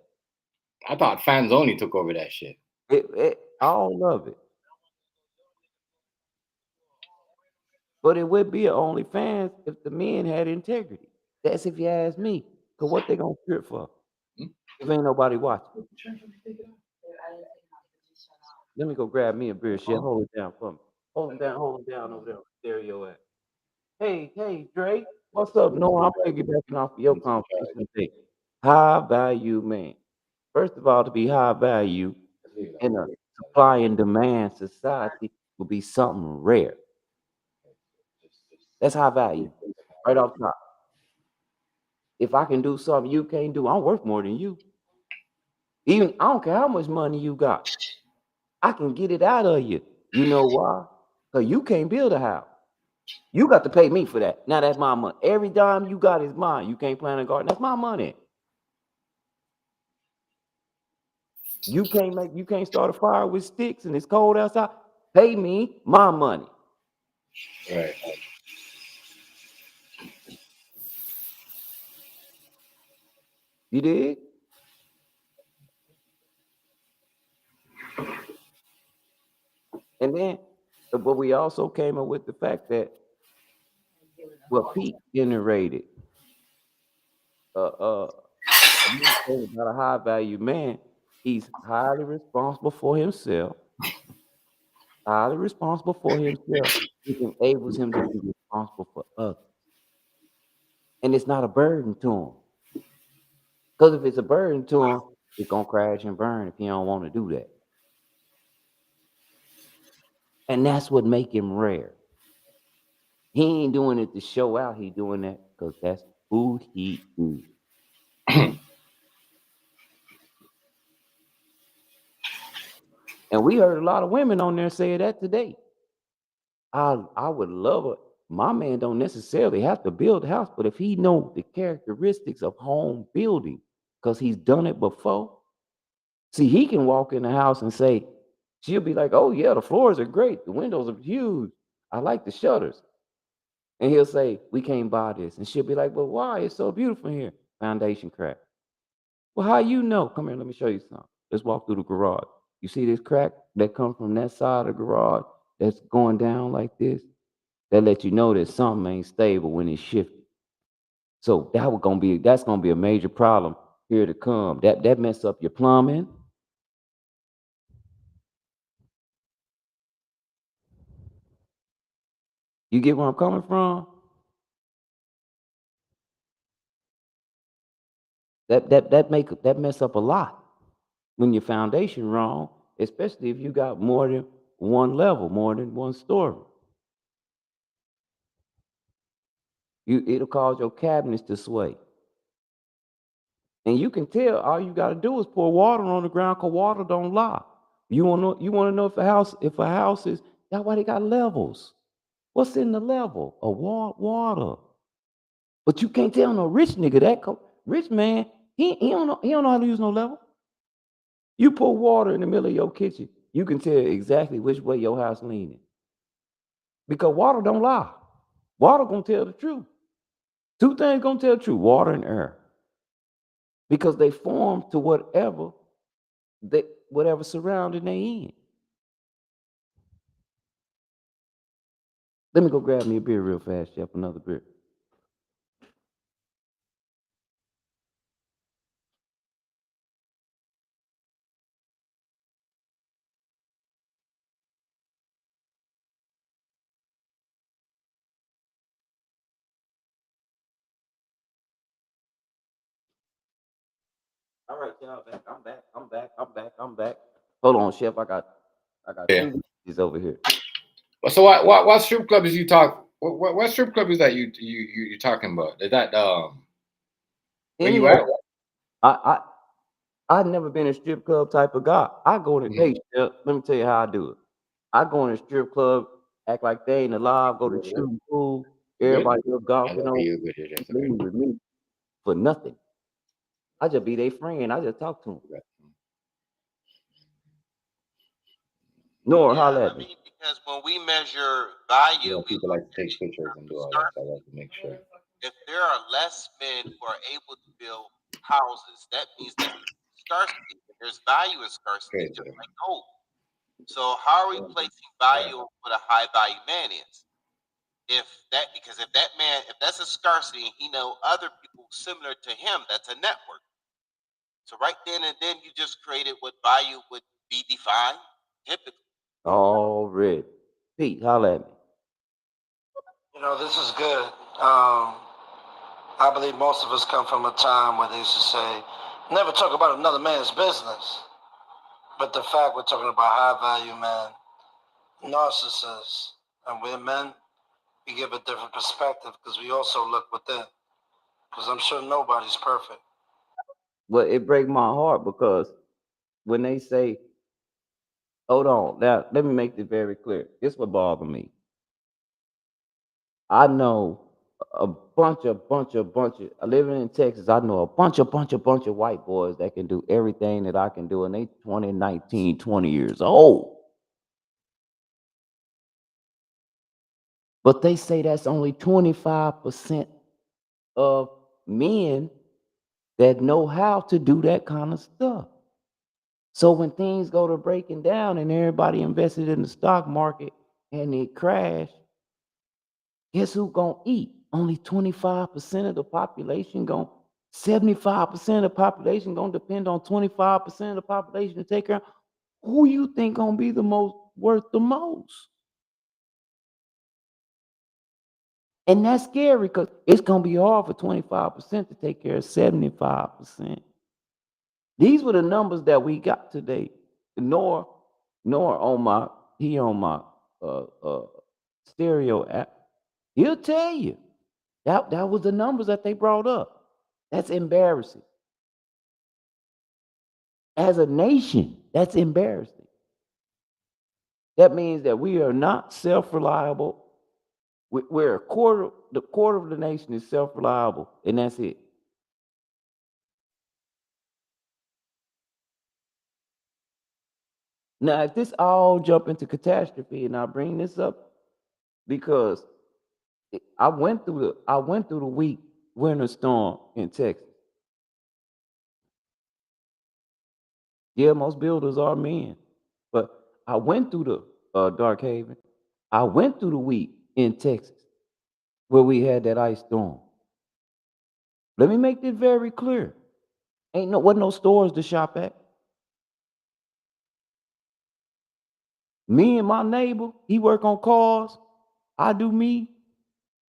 I thought fans only took over that shit.
All of it. But it would be a OnlyFans if the men had integrity. That's if you ask me. Cause what they gonna strip for?
Hmm?
If ain't nobody watching. Let me go grab me a beer. Shit, hold it down for me. Hold it down over there. Stereo at. Hey, Dre. What's up, Noor? I'm piggybacking off of your conversation today. High value man. First of all, to be high value in a supply and demand society will be something rare. That's high value. Right off top. If I can do something you can't do, I'm worth more than you. Even I don't care how much money you got. I can get it out of you. You know why? Because you can't build a house. You got to pay me for that. Now that's my money. Every dime you got is mine. You can't plant a garden. That's my money. You can't start a fire with sticks and it's cold outside. Pay me my money.
Right.
You did? And then but we also came up with the fact that what Pete generated uh you say about a high value man, he's highly responsible for himself, highly responsible for himself, which enables him to be responsible for others. And it's not a burden to him. Because if it's a burden to him, it's gonna crash and burn if he don't want to do that. And that's what make him rare. He ain't doing it to show out, he doing that because that's who he is. And we heard a lot of women on there say that today. I would love it. My man don't necessarily have to build a house, but if he know the characteristics of home building, because he's done it before, see, he can walk in the house and say, she'll be like, "Oh yeah, the floors are great, the windows are huge. I like the shutters." And he'll say, "We can't buy this," and she'll be like, "But why? It's so beautiful here." Foundation crack. Well, how you know? Come here, let me show you something. Let's walk through the garage. You see this crack that comes from that side of the garage that's going down like this? That let you know that something ain't stable when it's shifting. So that's gonna be a major problem here to come. That mess up your plumbing. You get where I'm coming from? That mess up a lot when your foundation wrong, especially if you got more than one level, more than one story. It'll cause your cabinets to sway. And you can tell all you gotta do is pour water on the ground because water don't lie. You wanna know if a house is that's why they got levels. What's in the level? A water. But you can't tell no rich nigga that rich man, he don't know how to use no level. You pour water in the middle of your kitchen, you can tell exactly which way your house leaning. Because water don't lie. Water gonna tell the truth. Two things gonna tell the truth: water and air. Because they form to whatever surrounding they in. Let me go grab me a beer real fast, Chef. Another beer. All right, y'all back. I'm back. I'm back. I'm back. I'm back. Hold on, Chef. I got
Yeah.
two messages over here.
So what strip club is you talk? What strip club is that you talking about? Is that where you
Anyway,
at?
I I've never been a strip club type of guy. I go to
Mm.
hey, Chef, let me tell you how I do it. I go in a strip club, act like they ain't alive, go to
Good.
shooting pool,
Good.
everybody else
I
golfing
love
on,
you. Good. Yes, okay.
leave with me for nothing. I just be their friend. I just talk to them. Nor
Yeah,
holler
I
at me.
mean, because when we measure value,
Yeah,
we
people
look
like to
at
take
it in
pictures
terms
and
of
do all that. So I
scarcity.
like to make sure.
If there are less men who are able to build houses, that means there's scarcity. There's value in scarcity,
Crazy.
just like gold. So how are we placing value on what a high value man is? Because if that's a scarcity and he know other people similar to him, that's a network. So right then and then you just created what value would be defined typically.
Already. Pete, holler at me.
This is good. I believe most of us come from a time where they used to say, never talk about another man's business. But the fact we're talking about high value men, narcissists, and we're men, we give a different perspective because we also look within. Because I'm sure nobody's perfect.
Well, it break my heart because when they say, hold on, now let me make this very clear. This what bother me. I know a bunch of living in Texas, I know a bunch of white boys that can do everything that I can do, and they 20, 19, 20 years old. But they say that's only 25% of men that know how to do that kind of stuff. So when things go to breaking down and everybody invested in the stock market and it crashed, guess who gonna eat? Only 25% of the population going 75% of the population gonna depend on 25% of the population to take care. Who you think gonna be the most worth the most? And that's scary because it's gonna be hard for 25% to take care of 75%. These were the numbers that we got today. Nor on my uh, uh, stereo app. He'll tell you that was the numbers that they brought up. That's embarrassing. As a nation, that's embarrassing. That means that we are not self-reliable. We're the quarter of the nation is self-reliable, and that's it. Now, if this all jump into catastrophe, and I bring this up because I went through the week winter storm in Texas. Yeah, most builders are men, but I went through the Dark Haven. I went through the week in Texas where we had that ice storm. Let me make this very clear. Wasn't no stores to shop at. Me and my neighbor, he work on cars. I do me.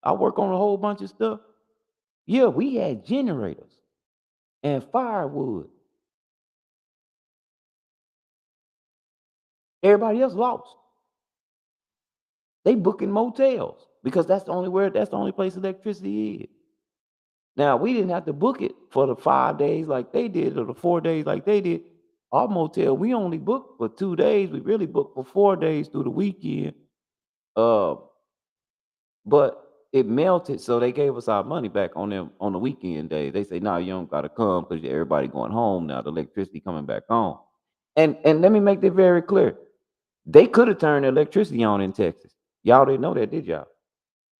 I work on a whole bunch of stuff. Yeah, we had generators and firewood. Everybody else lost. They booking motels. because that's the only place electricity is. Now we didn't have to book it for the 5 days like they did or the 4 days like they did. Our motel, we only booked for 2 days. We really booked for 4 days through the weekend. Uh, but it melted, so they gave us our money back on them on the weekend day. They say, "No, you don't gotta come because everybody going home now. The electricity coming back on." And let me make that very clear. They could have turned the electricity on in Texas. Y'all didn't know that, did y'all?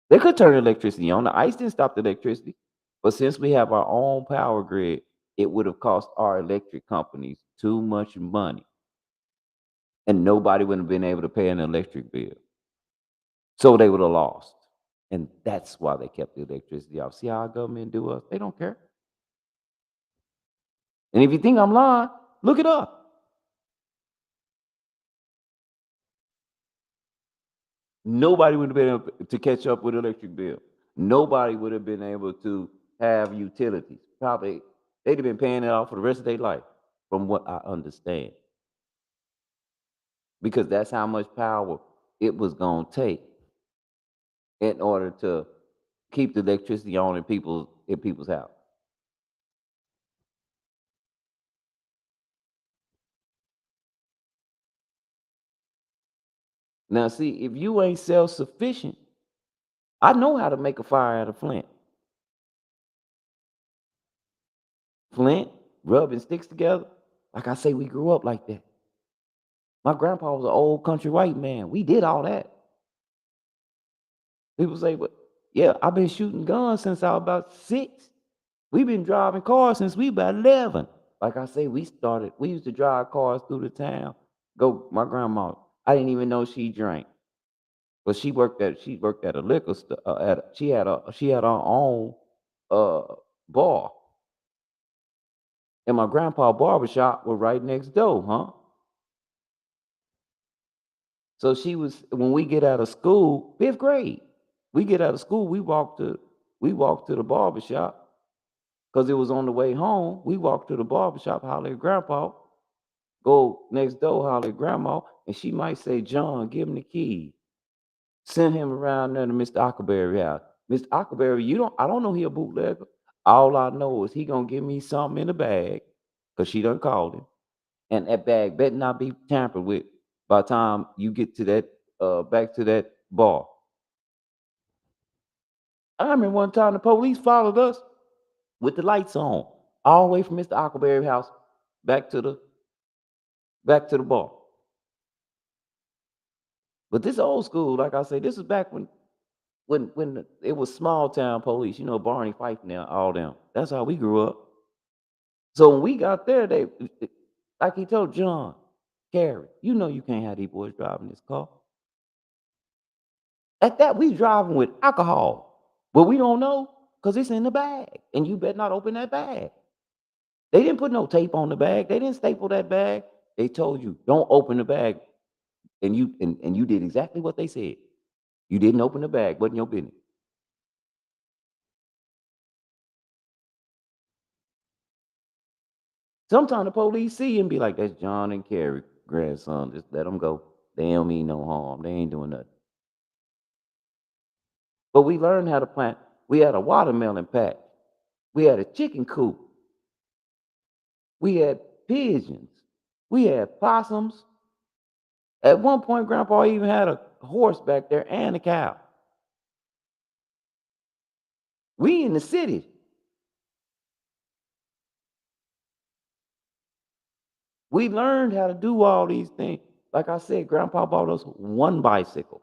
They could turn the electricity on. The ice didn't stop the electricity. But since we have our own power grid, it would have cost our electric companies too much money. And nobody would have been able to pay an electric bill. So they would have lost. And that's why they kept the electricity off. See how our government do us? They don't care. And if you think I'm lying, look it up. Nobody would have been able to catch up with electric bill. Nobody would have been able to have utilities. Probably they'd have been paying it off for the rest of their life, from what I understand. Because that's how much power it was gonna take in order to keep the electricity on in people's house. Now, see, if you ain't self-sufficient, I know how to make a fire out of flint. Flint, rubbing sticks together. Like I say, we grew up like that. My grandpa was an old country white man. We did all that. People say, but yeah, I've been shooting guns since I was about 6. We've been driving cars since we about 11. Like I say, we used to drive cars through the town. My grandma, I didn't even know she drank. But she worked at a liquor store. She had her own uh bar. And my grandpa barbershop was right next door, huh? So she was when we get out of school, 5th grade, we get out of school, we walked to the barbershop because it was on the way home. We walked to the barbershop, holler at grandpa, go next door, holler at grandma, and she might say, John, give him the key. Send him around there to Mr. Huckleberry house. Mr. Huckleberry, I don't know he a bootlegger. All I know is he gonna give me something in a bag, because she done called him. And that bag better not be tampered with by the time you get to that back to that bar. I remember one time the police followed us with the lights on, all the way from Mr. Huckleberry house back to the back to the bar. But this old school, like I say, this is back when it was small town police, Barney Fife now, all them. That's how we grew up. So when we got there, like he told John, Carrie, you can't have these boys driving this car. At that, we driving with alcohol, but we don't know because it's in the bag, and you better not open that bag. They didn't put no tape on the bag. They didn't staple that bag. They told you don't open the bag, and you did exactly what they said. You didn't open the bag. Wasn't your business. Sometimes the police see you and be like, "That's John and Carrie, grandson. Just let them go. They don't mean no harm. They ain't doing nothing." But we learned how to plant. We had a watermelon patch. We had a chicken coop. We had pigeons. We had possums. At one point, Grandpa even had a horse back there and a cow. We in the city. We learned how to do all these things. Like I said, Grandpa bought us one bicycle.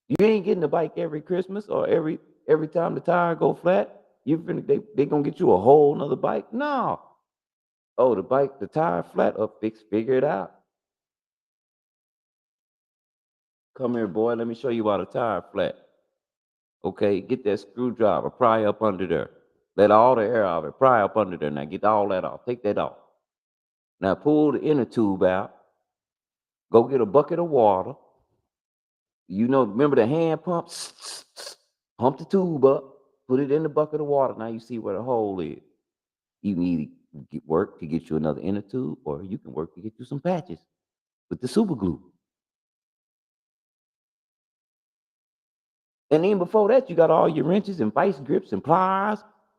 You ain't getting a bike every Christmas or every time the tire go flat. They gonna get you a whole nother bike? No. Oh, the tire flat up, figure it out. Come here, boy. Let me show you why the tire flat. Okay, get that screwdriver, pry up under there. Let all the air out of it, pry up under there. Now get all that off. Take that off. Now pull the inner tube out. Go get a bucket of water. Remember the hand pump? Pump the tube up. Put it in the bucket of water. Now you see where the hole is. You need to work to get you another inner tube, or you can work to get you some patches with the super glue. And even before that, you got all your wrenches and vice grips and pliers.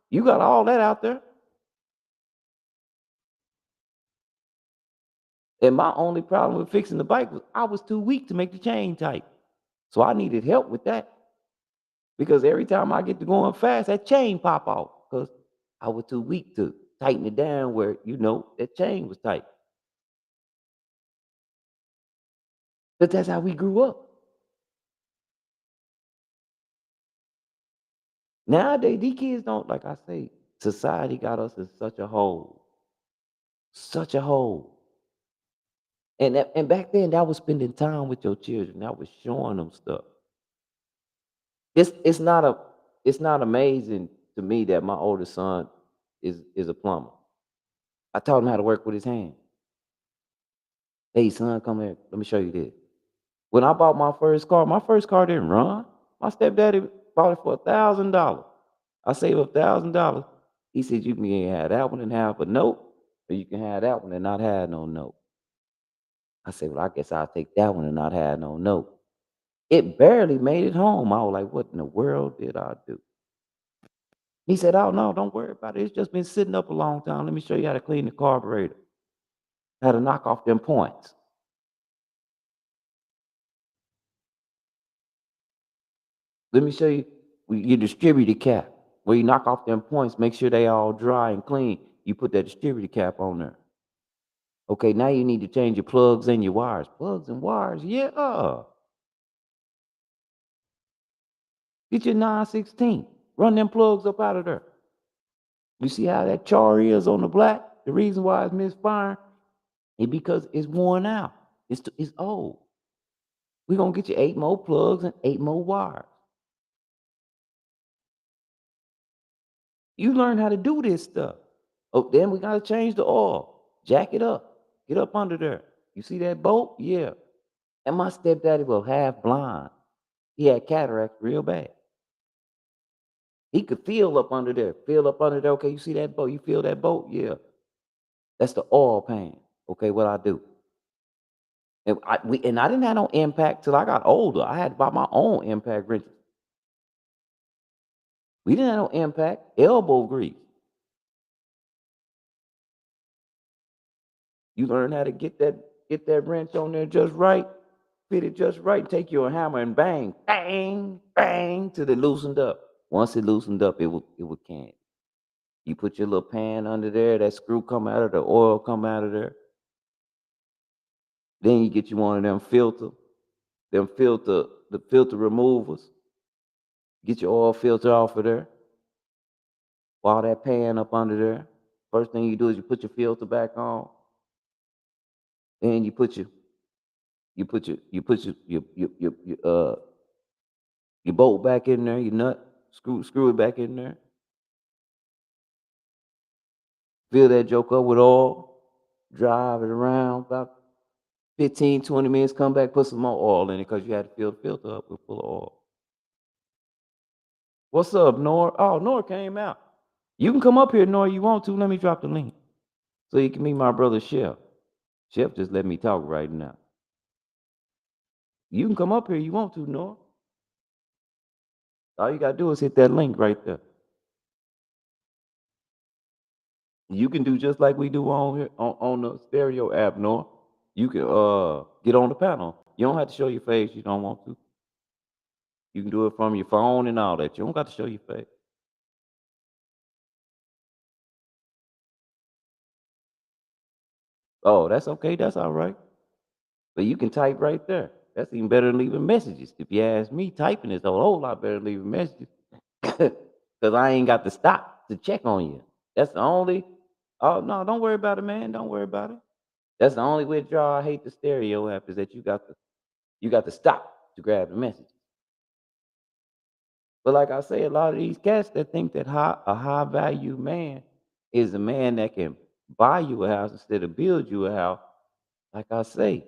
You got all that out there. And my only problem with fixing the bike was I was too weak to make the chain tight. So I needed help with that. Because every time I get to going fast, that chain pop off. Because I was too weak to tighten it down where, that chain was tight. But that's how we grew up. Nowadays, these kids don't, like I say, society got us in such a hole. Such a hole. And back then, that was spending time with your children. That was showing them stuff. It's not a it's not amazing to me that my oldest son is a plumber. I taught him how to work with his hand. Hey son, come here. Let me show you this. When I bought my first car didn't run. My stepdaddy bought it for $1,000. I saved $1,000. He said you can have that one and have a note, or you can have that one and not have no note. I said, well, I guess I'll take that one and not have no note. It barely made it home. I was like, what in the world did I do? He said, oh no, don't worry about it. It's just been sitting up a long time. Let me show you how to clean the carburetor, how to knock off them points. Let me show you your distributor cap. Where you knock off them points, make sure they all dry and clean. You put that distributor cap on there. Okay, now you need to change your plugs and your wires. Plugs and wires, yeah. Get your 916. Run them plugs up out of there. You see how that char is on the black? The reason why it's misfiring is because it's worn out. It's old. We're going to get you 8 more plugs and 8 more wires. You learn how to do this stuff. Oh, then we got to change the oil. Jack it up. Get up under there. You see that bolt? Yeah. And my stepdaddy was half blind. He had cataracts real bad. He could feel up under there. Feel up under there. Okay, you see that bolt? You feel that bolt? Yeah. That's the oil pan. Okay, what I do. And I didn't have no impact till I got older. I had to buy my own impact wrenches. We didn't have no impact. Elbow grease. You learn how to get that wrench on there just right, fit it just right, take your hammer and bang, bang, bang till it loosened up. Once it loosened up, it would can. You put your little pan under there, that screw come out of the oil come out of there. Then you get you one of the filter removers. Get your oil filter off of there. While that pan up under there. First thing you do is you put your filter back on. Then you bolt back in there, you nut, screw it back in there. Fill that joke up with oil, drive it around about 15, 20 minutes, come back, put some more oil in it because you had to fill the filter up with full of oil. What's up, Noor? Oh, Noor came out. You can come up here, Noor, you want to. Let me drop the link. So you can meet my brother Chef. Chef just let me talk right now. You can come up here, you want to, Noor. All you gotta do is hit that link right there. You can do just like we do on here on the stereo app, Noor. You can get on the panel. You don't have to show your face, you don't want to. You can do it from your phone and all that. You don't got to show your face. Oh, that's okay, that's all right. But you can type right there. That's even better than leaving messages. If you ask me, typing is a whole lot better than leaving messages. Because I ain't got to stop to check on you. That's the only. Oh no, don't worry about it, man. Don't worry about it. That's the only withdrawal I hate the stereo app is that you got to stop to grab the message. But like I say, a lot of these cats that think that a high value man is a man that can buy you a house instead of build you a house. Like I say,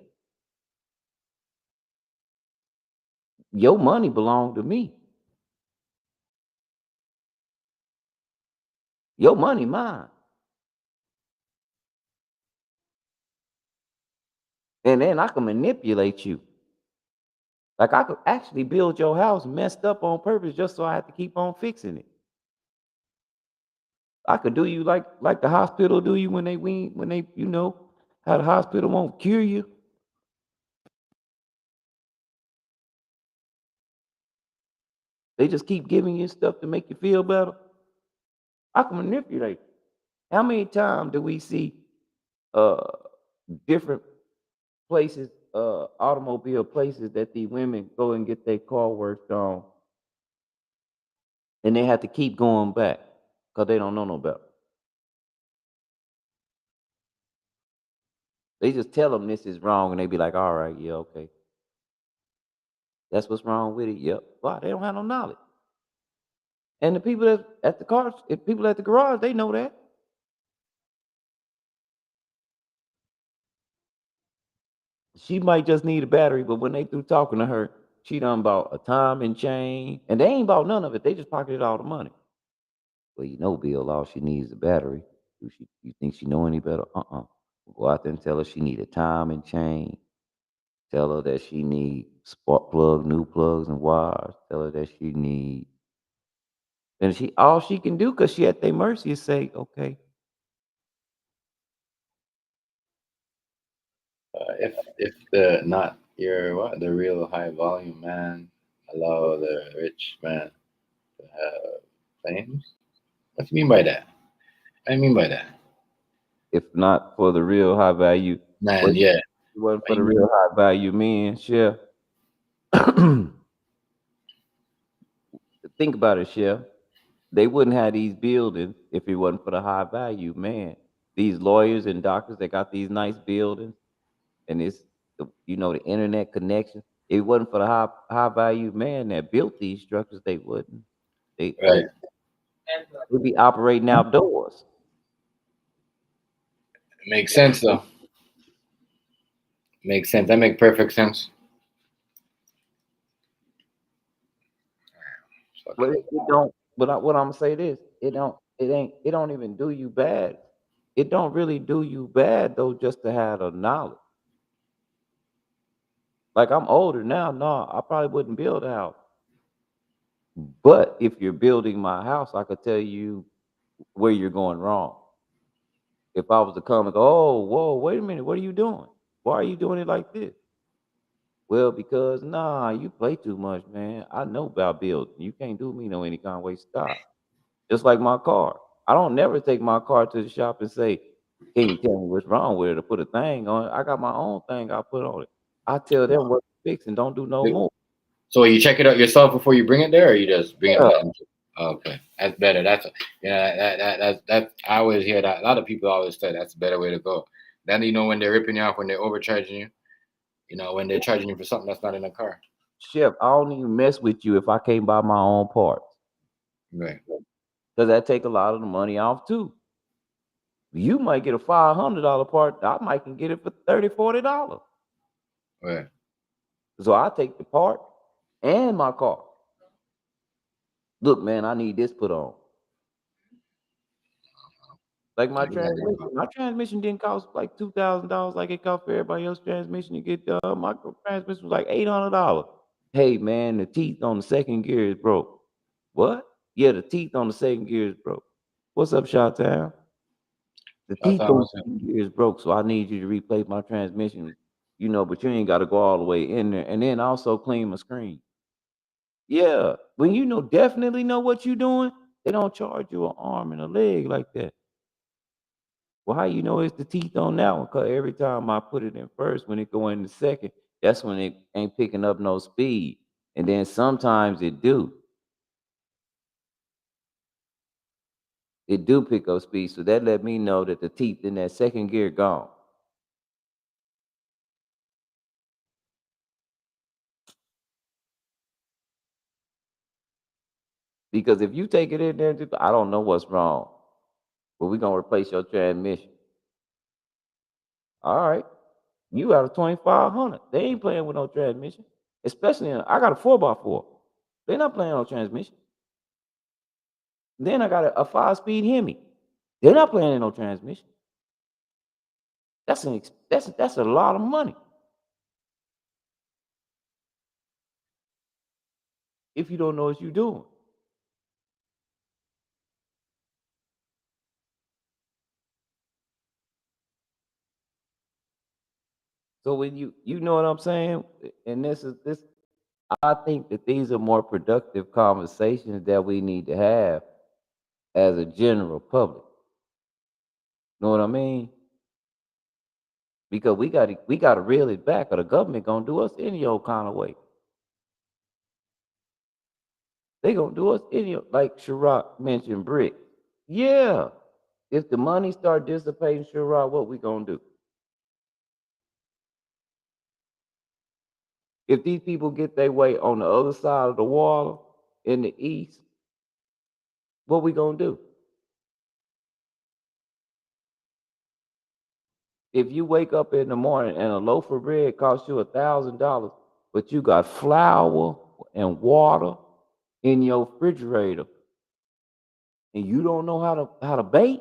your money belong to me. Your money mine. And then I can manipulate you. Like I could actually build your house messed up on purpose just so I have to keep on fixing it. I could do you like the hospital do you when they how the hospital won't cure you. They just keep giving you stuff to make you feel better. I can manipulate. How many times do we see uh different places, automobile places that the women go and get their car worked on and they have to keep going back because they don't know no better. They just tell them this is wrong and they be like, all right, yeah, okay. That's what's wrong with it. Yep. Why? They don't have no knowledge. And the people that at the cars, if people at the garage, they know that. She might just need a battery, but when they through talking to her, she done bought a time and chain. And they ain't bought none of it. They just pocketed all the money. Well, Bill, all she needs is a battery. You think she know any better? Go out there and tell her she need a time and chain. Tell her that she need spark plug, new plugs and wires. Tell her that she need, and she all she can do because she at their mercy is say, okay,
If the not your what the real high volume man allow the rich man to have fame, what do you mean by that? What do you mean by that,
if not for the real high value,
man?
what
Yeah,
it wasn't
what
for
you
the
mean?
real high value men, Chef. Think about it, Chef. They wouldn't have these buildings if it wasn't for the high value man. These lawyers and doctors that got these nice buildings and it's the internet connection. If it wasn't for the high value man that built these structures, they wouldn't. They
Right,
would be operating outdoors.
it makes sense though. Makes sense. That make perfect sense.
But it don't. What I'm gonna say this, it don't. It ain't. It don't even do you bad. It don't really do you bad though, just to have the knowledge. Like I'm older now. No, I probably wouldn't build a house. But if you're building my house, I could tell you where you're going wrong. If I was to come and go, oh, whoa, wait a minute, what are you doing? Why are you doing it like this? Well, because nah, you play too much, man. I know about building. You can't do me no any kind of way. Stop. Just like my car. I don't never take my car to the shop and say, can you tell me what's wrong with it or put a thing on it? I got my own thing I put on it. I tell them what to fix and don't do no more.
So you check it out yourself before you bring it there, or you just bring it
Yeah.
let them. Okay, that's better. That's that. I always hear that. A lot of people always say that's a better way to go. Then when they're ripping you off, when they're overcharging you, when they're charging you for something that's not in the car.
Chef, I don't even mess with you if I can't buy my own parts.
Right,
Because that take a lot of the money off too. You might get a $500 part. I might can get it for $30, $40.
right.
So I take the part and my car. Look, man, I need this put on. Like my
I do that as
transmission.
well.
My transmission didn't cost like $2,000 like it cost for everybody else's transmission to get done. My transmission was like $800. Hey man, the teeth on the second gear is broke. What? Yeah, the teeth on the second gear is broke. What's up, Shot Town? The
Shout
teeth
out
on
what's
the
up.
second gear is broke, so I need you to replace my transmission. But you ain't got to go all the way in there, and then also clean my screen. Yeah, when definitely know what you're doing, they don't charge you an arm and a leg like that. Well, how you know it's the teeth on that one? Cause every time I put it in first, when it go in the second, that's when it ain't picking up no speed. And then sometimes it do. It do pick up speed. So that let me know that the teeth in that second gear gone. Because if you take it in there, I don't know what's wrong. But we're gonna replace your transmission. All right. You got a 2500. They ain't playing with no transmission. Especially I got a 4x4. They're not playing on transmission. Then I got a 5-speed Hemi. They're not playing in no transmission. That's a lot of money. if you don't know what you're doing. So when you know what I'm saying, and this, I think that these are more productive conversations that we need to have as a general public. Know what I mean? Because we gotta reel it back, or the government gonna do us any old kind of way. They gonna do us any like Sherrod mentioned brick. Yeah. If the money start dissipating, Sherrod, what we gonna do? If these people get their way on the other side of the water in the east, what we gonna do? If you wake up in the morning and a loaf of bread costs you $1,000, but you got flour and water in your refrigerator, and you don't know how to bake,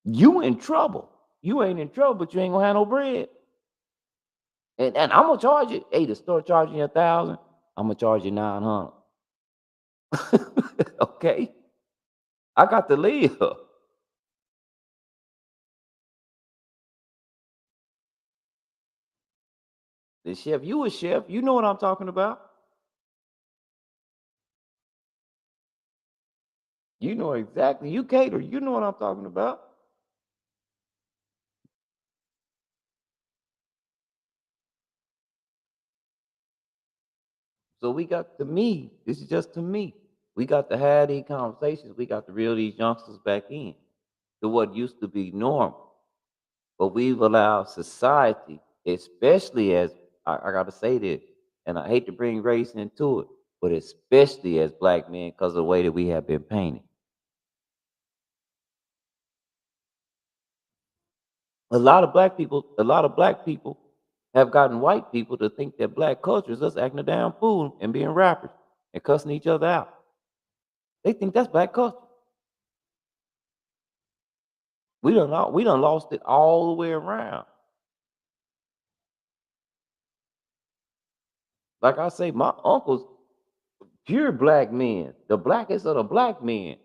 you in trouble. You ain't in trouble, but you ain't gonna have no bread. And I'm gonna charge you. Hey, the store charging you 1,000. I'm gonna charge you 900. Okay, I got to live. The chef, you a chef, you know what I'm talking about. You know exactly. You cater, you know what I'm talking about. So we got to me. This is just to me. We got to have these conversations. We got to reel these youngsters back in to what used to be normal. But we've allowed society, especially as I got to say this, and I hate to bring race into it, but especially as black men, because of the way that we have been painted. A lot of black people have gotten white people to think that black culture is us acting a damn fool and being rappers and cussing each other out. They think that's black culture. We done lost it all the way around. Like I say, my uncles, pure black men, the blackest of the black men,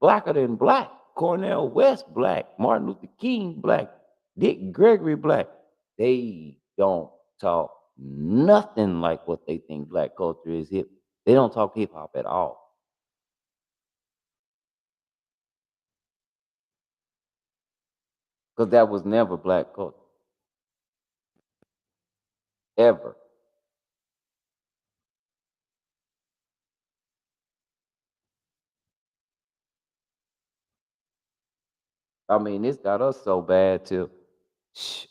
blacker than black. Cornell West black, Martin Luther King black, Dick Gregory black. They don't talk nothing like what they think black culture is hip. They don't talk hip hop at all. Because that was never black culture. Ever. I mean, this got us so bad till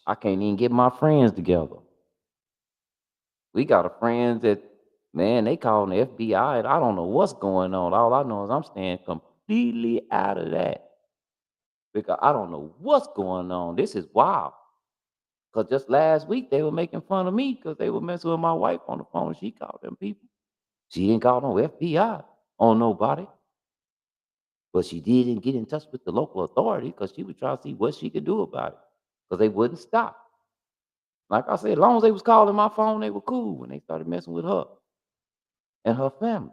I can't even get my friends together. We got a friends that, man, they calling the FBI, and I don't know what's going on. All I know is I'm staying completely out of that because I don't know what's going on. This is wild. Because just last week they were making fun of me because they were messing with my wife on the phone. She called them people. She didn't call no FBI on nobody, but she did get in touch with the local authority because she was trying to see what she could do about it because they wouldn't stop. Like I said, as long as they was calling my phone, they were cool. When they started messing with her and her family,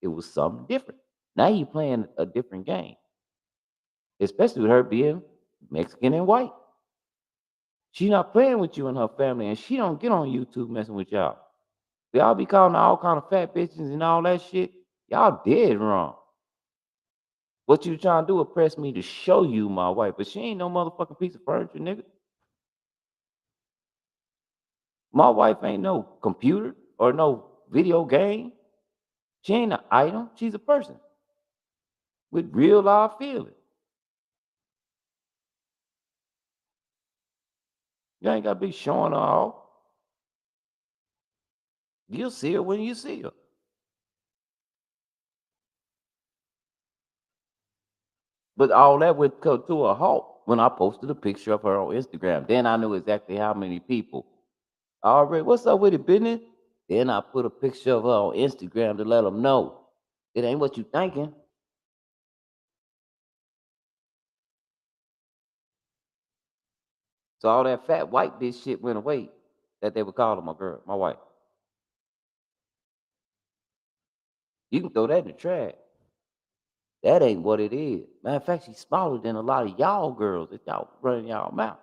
it was something different. Now you playing a different game, especially with her being Mexican and white. She not playing with you and her family, and she don't get on YouTube messing with y'all. Y'all be calling her all kind of fat bitches and all that shit. Y'all dead wrong. What you trying to do is press me to show you my wife, but she ain't no motherfucking piece of furniture, nigga. My wife ain't no computer or no video game. She ain't an item. She's a person with real live feelings. You ain't got to be showing her off. You'll see her when you see her. But all that would come to a halt when I posted a picture of her on Instagram. Then I knew exactly how many people. Already, what's up with it, business? Then I put a picture of her on Instagram to let them know it ain't what you thinking. So all that fat white bitch shit went away that they were calling my girl, my wife. You can throw that in the trash. That ain't what it is. Matter of fact, she's smaller than a lot of y'all girls that y'all running y'all mouth.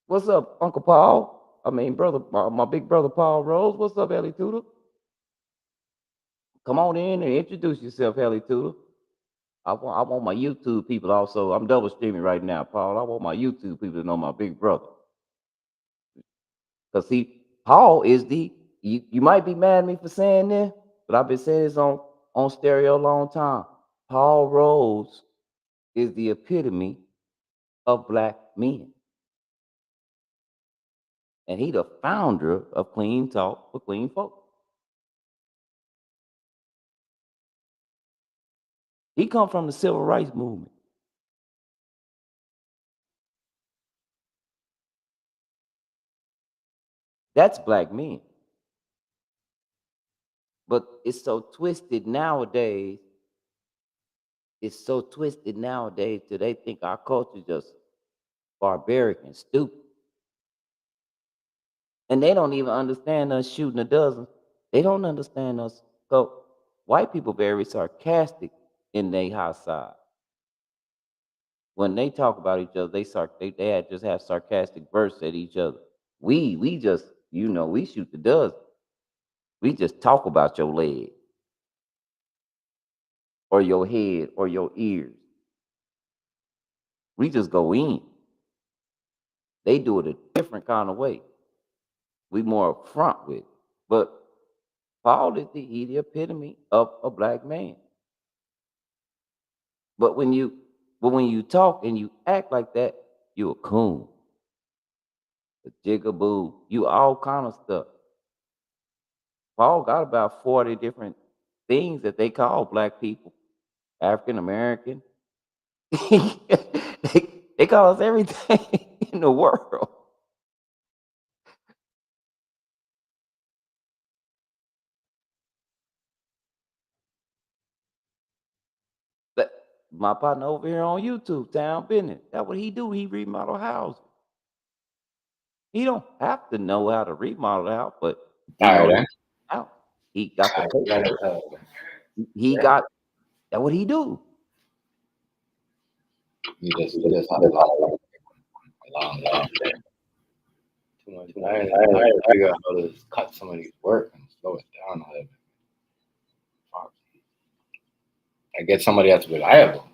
What's up, Uncle Paul? I mean, brother, my big brother Paul Rose. What's up, Ellie Tudor? Come on in and introduce yourself, Ellie Tudor. I want my YouTube people also. I'm double streaming right now, Paul. I want my YouTube people to know my big brother. Cause see, Paul is the you might be mad at me for saying this, but I've been saying this on stereo a long time. Paul Rose is the epitome of black men. And he the founder of Clean Talk for Clean Folk. He come from the civil rights movement. That's black men. But it's so twisted nowadays. It's so twisted nowadays till they think our culture just barbaric and stupid. And they don't even understand us shooting a dozen. They don't understand us. So white people very sarcastic in their house side. When they talk about each other, they just have sarcastic bursts at each other. We just we shoot the dozen. We just talk about your leg or your head or your ears. We just go in. They do it a different kind of way. We more upfront with it. But Paul is the epitome of a black man. But when you talk and you act like that, you a coon, a jigaboo, you all kind of stuff. Paul got about 40 different things that they call black people, African American. they call us everything in the world. But my partner over here on YouTube, Town Business, that's what he do. He remodel houses. He don't have to know how to remodel the house, but he
All
know
right,
how. He got the
then.
paperwork. He got that. What he do?
You just have a long too much. I had to figure out how to cut some of these work and slow it down a little bit. Fuck. I get somebody that's reliable.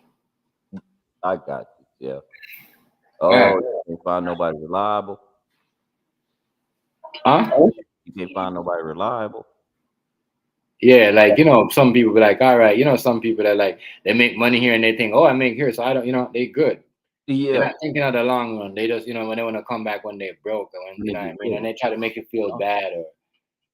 I got you. Yeah.
Man,
Oh, you can't find nobody reliable.
huh?
You can't find nobody reliable.
Yeah, like some people be like, all right, some people that like they make money here and they think, oh, I make here, so I don't, they good. They're
Yeah.
not thinking of the long run. They just, when they want to come back when they're broke, or when
When they
what I
get
mean,
ready.
and they try to make you feel
No.
bad, or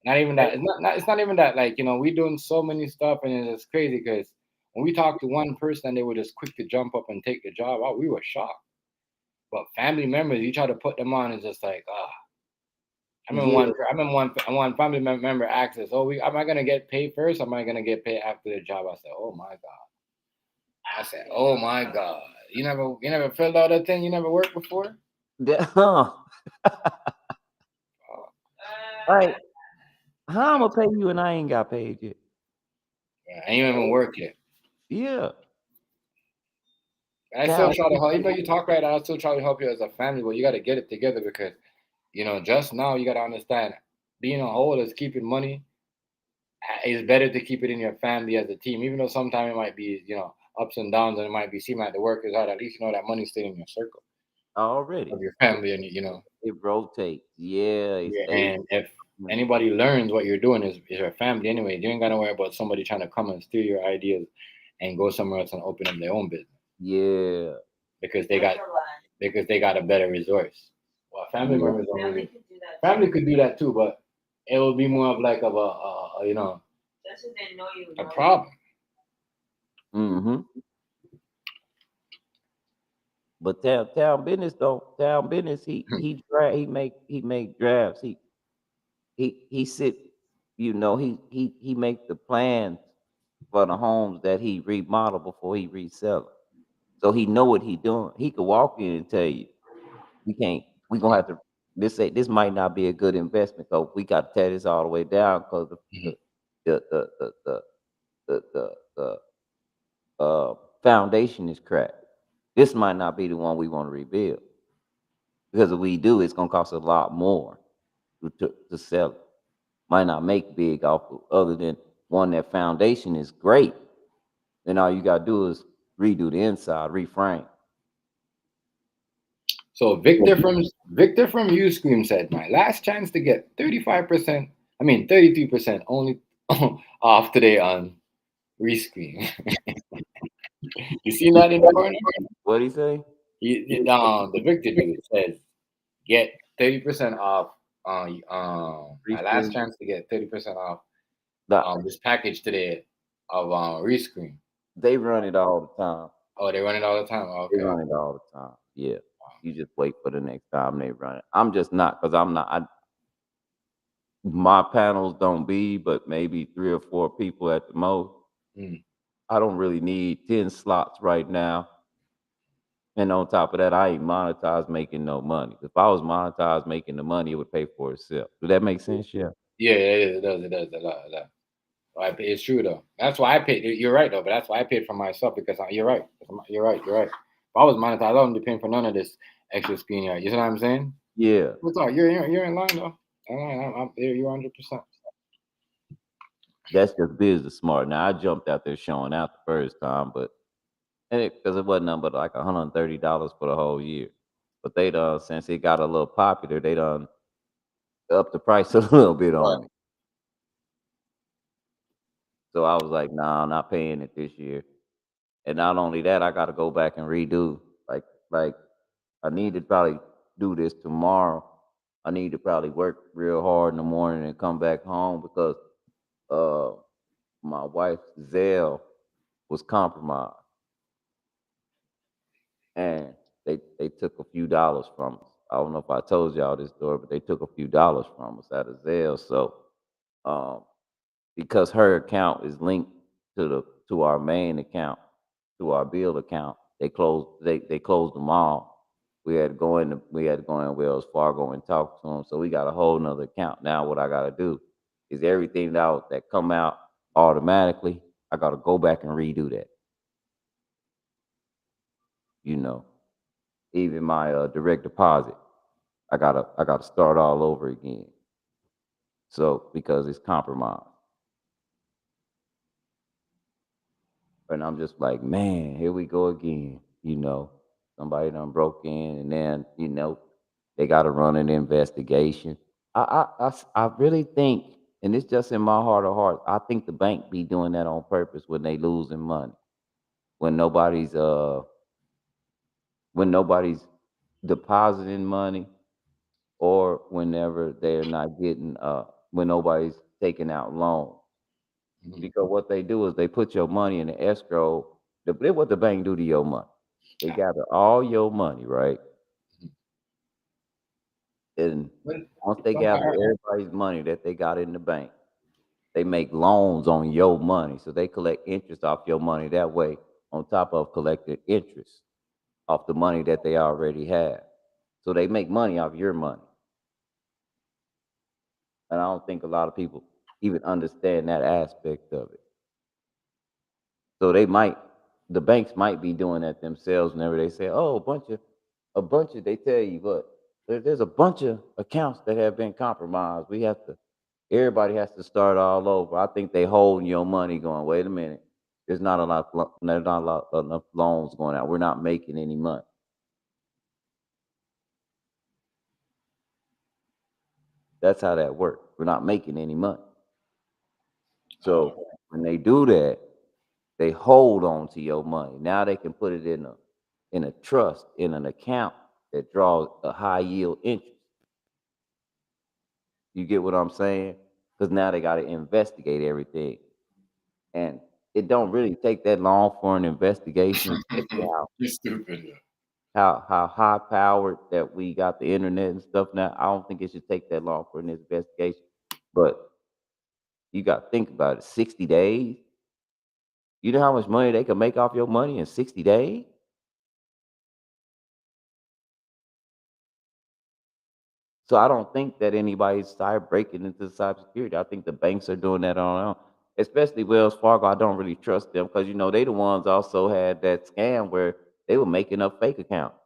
not even that. It's not even that. Like we doing so many stuff, and it's just crazy because when we talk to one person, they were just quick to jump up and take the job out. We were shocked. But family members, you try to put them on, it's just like, ah.
Yeah.
I remember one family member asked us, "Oh, am I gonna get paid first? Or am I gonna get paid after the job?" I said, "Oh my god." I said, "Oh my god." You never filled out a thing. You never worked before.
Huh.
Oh,
Right. How I'm gonna pay you and I ain't got paid yet?
man, I ain't even work yet.
Yeah.
I still
Town.
try to help. Even though you talk right, I still try to help you as a family. But you got to get it together because just now you got to understand, being a whole is keeping money. It's better to keep it in your family as a team, even though sometimes it might be ups and downs, and it might be seem like the work is hard. At least you know that money's staying in your circle
Already.
of your family, and
It rotates. Yeah. It
yeah.
stays.
And if anybody learns what you're doing is your family anyway, you ain't got to worry about somebody trying to come and steal your ideas and go somewhere else and open up their own business
Yeah.
because they got a better resource. Well, family
Yeah.
members don't really. Family could do that too, but it will be more of like of a problem.
Mm-hmm. But town business though, town business, he make drafts. He sit, he make the plans for the homes that he remodel before he resell it. So he know what he doing. He could walk in and tell you. We can't. We gonna have to. This might not be a good investment. So we got to tear this all the way down because
Mhm.
the foundation is cracked. This might not be the one we want to rebuild because if we do, it's gonna cost a lot more to sell it. Might not make big off of, other than one that foundation is great. Then all you gotta do is redo the inside, reframe.
So Victor from Uscream said, "My last chance to get 35%. I mean 33% only off today on Rescream." You seen that in the corner?
What do you say?
The Victor dude says, "Get 30% off. My last
Rescreen.
chance to get 30% off
The-
this package today of Rescream."
They run it all the time.
Oh, they run it all the time.
They
Okay.
run it all the time. Yeah. You just wait for the next time they run it. I'm just not because I'm not. My panels don't be, but maybe 3 or 4 people at the most.
Mm.
I don't really need 10 slots right now. And on top of that, I ain't monetized making no money. If I was monetized making the money, it would pay for itself. Do that make sense? Yeah.
Yeah, it does. It does a lot. A lot. It's true though. That's why I paid. You're right though, but that's why I paid for myself because you're right. You're right. You're right. If I was monetized, I wouldn't be paying for none of this extra screen yard. You know what I'm saying?
Yeah.
What's up? You're in line though. You're 100%.
That's just business smart. Now I jumped out there showing out the first time, but because it wasn't nothing but like $130 for the whole year. But they done since it got a little popular, they done up the price a little bit
Right.
on me. So I was like, nah, I'm not paying it this year. And not only that, I gotta go back and redo. Like I need to probably do this tomorrow. I need to probably work real hard in the morning and come back home because uh my wife's Zelle was compromised and they took a few dollars from us. I don't know if I told y'all this story, but they took a few dollars from us out of Zelle. So um because her account is linked to our main account, to our bill account. They closed them all. We had to go in Wells Fargo and talk to them. So we got a whole nother account. Now what I gotta do is everything that come out automatically, I gotta go back and redo that. You know, even my direct deposit, I gotta start all over again. So because it's compromised. And I'm just like, man, here we go again. Somebody done broke in, and then they got to run an investigation. I really think, and it's just in my heart of hearts, I think the bank be doing that on purpose when they losing money, when nobody's depositing money, or whenever they're not getting when nobody's taking out loans.
Mhm.
Because what they do is they put your money in the escrow. What the bank do to your money? They gather all your money, right? And
But
once they
some,
gather everybody's money that they got in the bank, they make loans on your money. So they collect interest off your money that way, on top of collecting interest off the money that they already have. So they make money off your money. And I don't think a lot of people even understand that aspect of it. So the banks might be doing that themselves whenever they say, oh, they tell you what, there's a bunch of accounts that have been compromised. Everybody has to start all over. I think they holding your money going, wait a minute, there's not a lot enough loans going out. We're not making any money. That's how that works. We're not making any money. So when they do that, they hold on to your money. Now they can put it in a trust, in an account that draws a high yield interest. You get what I'm saying? Because now they got to investigate everything, and it don't really take that long for an investigation, especially
you're stupid.
how high powered that we got the internet and stuff now. I don't think it should take that long for an investigation, but you got to think about it. 60 days. You know how much money they can make off your money in 60 days? So I don't think that anybody's started breaking into cybersecurity. I think the banks are doing that on their own, especially Wells Fargo. I don't really trust them because they the ones also had that scam where they were making up fake accounts.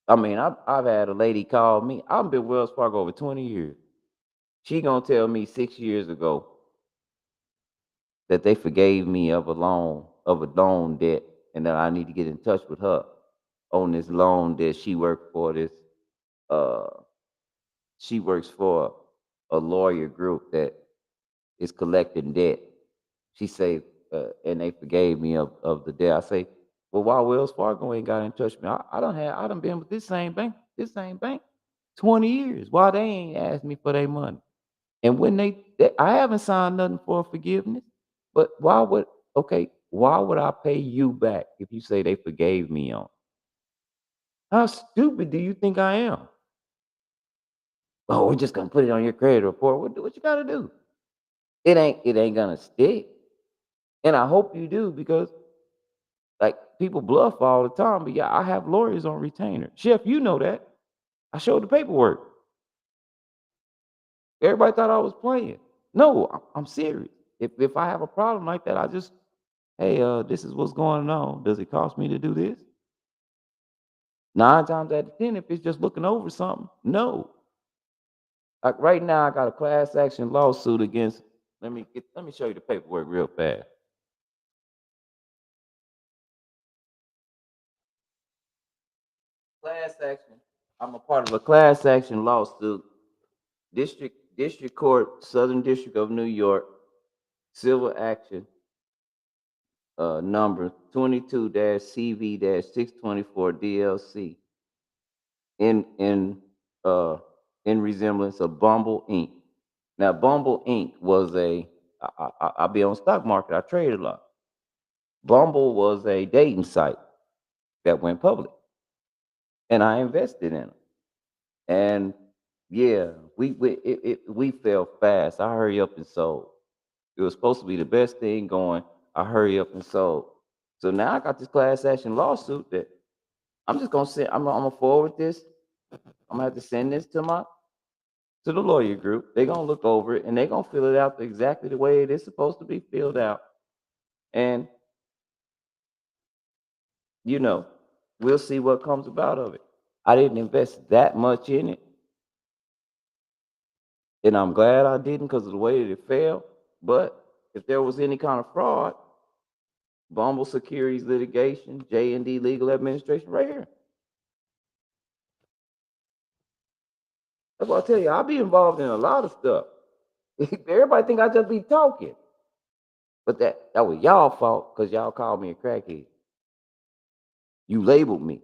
I mean, I've had a lady call me. I've been Wells Fargo over 20 years. She gonna tell me 6 years ago that they forgave me of a loan debt, and that I need to get in touch with her on this loan that she worked for. Uh, she works for a lawyer group that is collecting debt. She say, and they forgave me of the debt. I say, well, why Wells Fargo ain't got in touch with me? I done been with this same bank, 20 years. Why they ain't asked me for their money? And when I haven't signed nothing for forgiveness, but why would I pay you back if you say they forgave me on? How stupid do you think I am? Oh, we're just gonna put it on your credit report. What you gotta do? It ain't gonna stick. And I hope you do because like people bluff all the time. But yeah, I have lawyers on retainer. Chef, you know that. I showed the paperwork. Everybody thought I was playing. No, I'm serious. If I have a problem like that, I just, hey, this is what's going on. Does it cost me to do this? 9 times out of 10, if it's just looking over something, no. Like right now, I got a class action lawsuit against. Let me show you the paperwork real fast. Class action. I'm a part of a class action lawsuit. District Court, Southern District of New York, civil action number 22-CV-624 DLC in uh in resemblance of Bumble Inc. Now Bumble Inc. was I be on stock market. I trade a lot. Bumble was a dating site that went public, and I invested in it. And yeah, we fell fast. I hurry up and sold. It was supposed to be the best thing going. I hurry up and sold. So now I got this class action lawsuit that I'm just gonna send. I'm gonna forward this. I'm gonna have to send this to the lawyer group. They're gonna look over it and they're gonna fill it out exactly the way it is supposed to be filled out. And you know, we'll see what comes about of it. I didn't invest that much in it, and I'm glad I didn't because of the way that it fell. But if there was any kind of fraud, Bumble Securities Litigation, J&D Legal Administration, right here. That's what I tell you. I'll be involved in a lot of stuff. Everybody think I just be talking, but that was y'all fault because y'all called me a crackhead. You labeled me,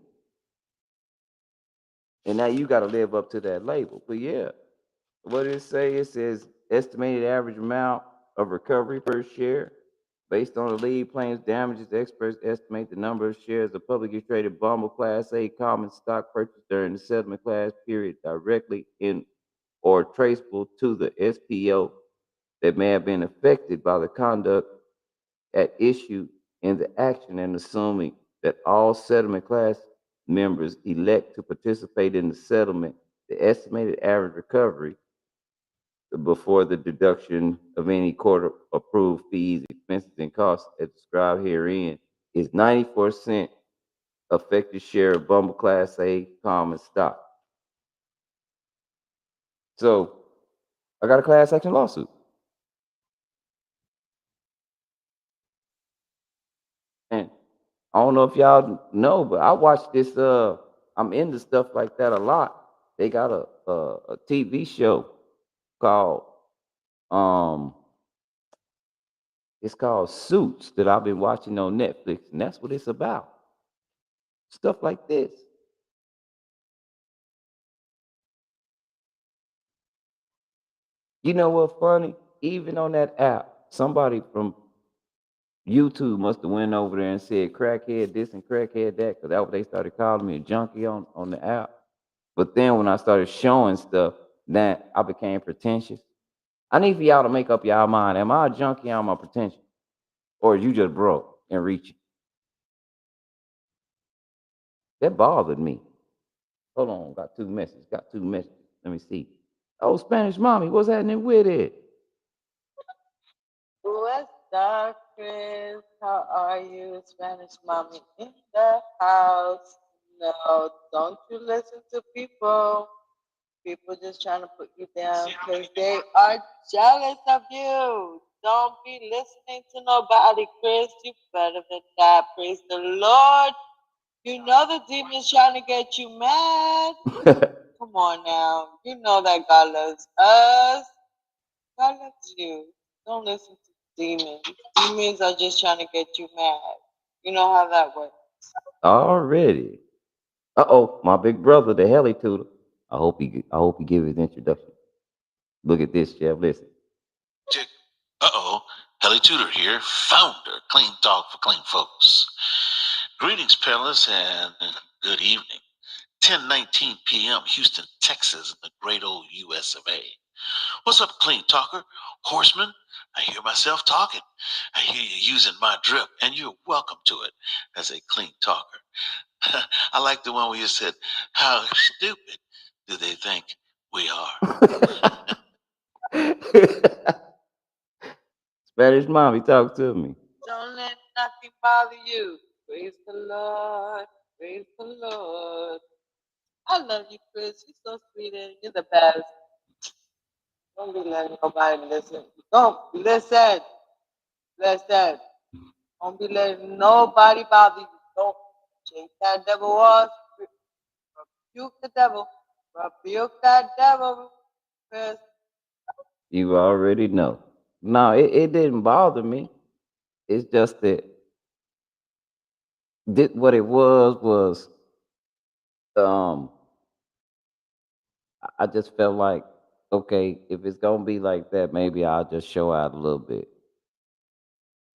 and now you got to live up to that label. But yeah, what did it say? It says estimated average amount of recovery per share. Based on the lead claims damages, experts estimate the number of shares of publicly traded Bumble Class A common stock purchased during the settlement class period directly in or traceable to the SPO that may have been affected by the conduct at issue in the action, and assuming that all settlement class members elect to participate in the settlement, the estimated average recovery before the deduction of any court approved fees, expenses, and costs as described herein is 94 cents affected share of Bumble Class A common stock. So I got a class action lawsuit. And I don't know if y'all know, but I watch this. I'm into stuff like that a lot. They got a TV show called um, it's called Suits that I've been watching on Netflix, and that's what it's about. Stuff like this. You know what's funny? Even on that app, somebody from YouTube must have went over there and said crackhead this and crackhead that, because that's what they started calling me, a junkie on the app. But then when I started showing stuff, then I became pretentious. I need for y'all to make up y'all mind. Am I a junkie or am I pretentious? Or you just broke and reaching? That bothered me. Hold on, got two messages. Got two messages. Let me see. Oh, Spanish mommy, what's happening with it?
What's up, Chris? How are you? Spanish mommy in the house. No, don't you listen to people. People just trying to put you down because they are jealous of you. Don't be listening to nobody, Chris. You better than that. Praise the Lord. You know the demon's trying to get you mad. Come on now. You know that God loves us. God loves you. Don't listen to demons. Demons are just trying to get you mad. You know how that works.
Already. Uh-oh, my big brother, the heli tutor. I hope he give his introduction. Look at this, Chef. Listen.
Check. Uh-oh. Helly Tudor here, founder, Clean Talk for Clean Folks. Greetings, fellas, and good evening. 10:19 p.m., Houston, Texas, in the great old U.S. of A. What's up, Clean Talker? Horseman? I hear myself talking. I hear you using my drip, and you're welcome to it as a Clean Talker. I like the one where you said, how stupid do they think we are?
Spanish mommy, talk to me.
Don't let nothing bother you. Praise the Lord. Praise the Lord. I love you, Chris. You're so sweet and you're the best. Don't be letting nobody listen. Don't listen. Listen. Don't be letting nobody bother you. Don't chase that devil off. Rebuke the devil. Rebuke that devil, Chris.
You already know. No, it didn't bother me. It's just that what it was um I just felt like, okay, if it's gonna be like that, maybe I'll just show out a little bit.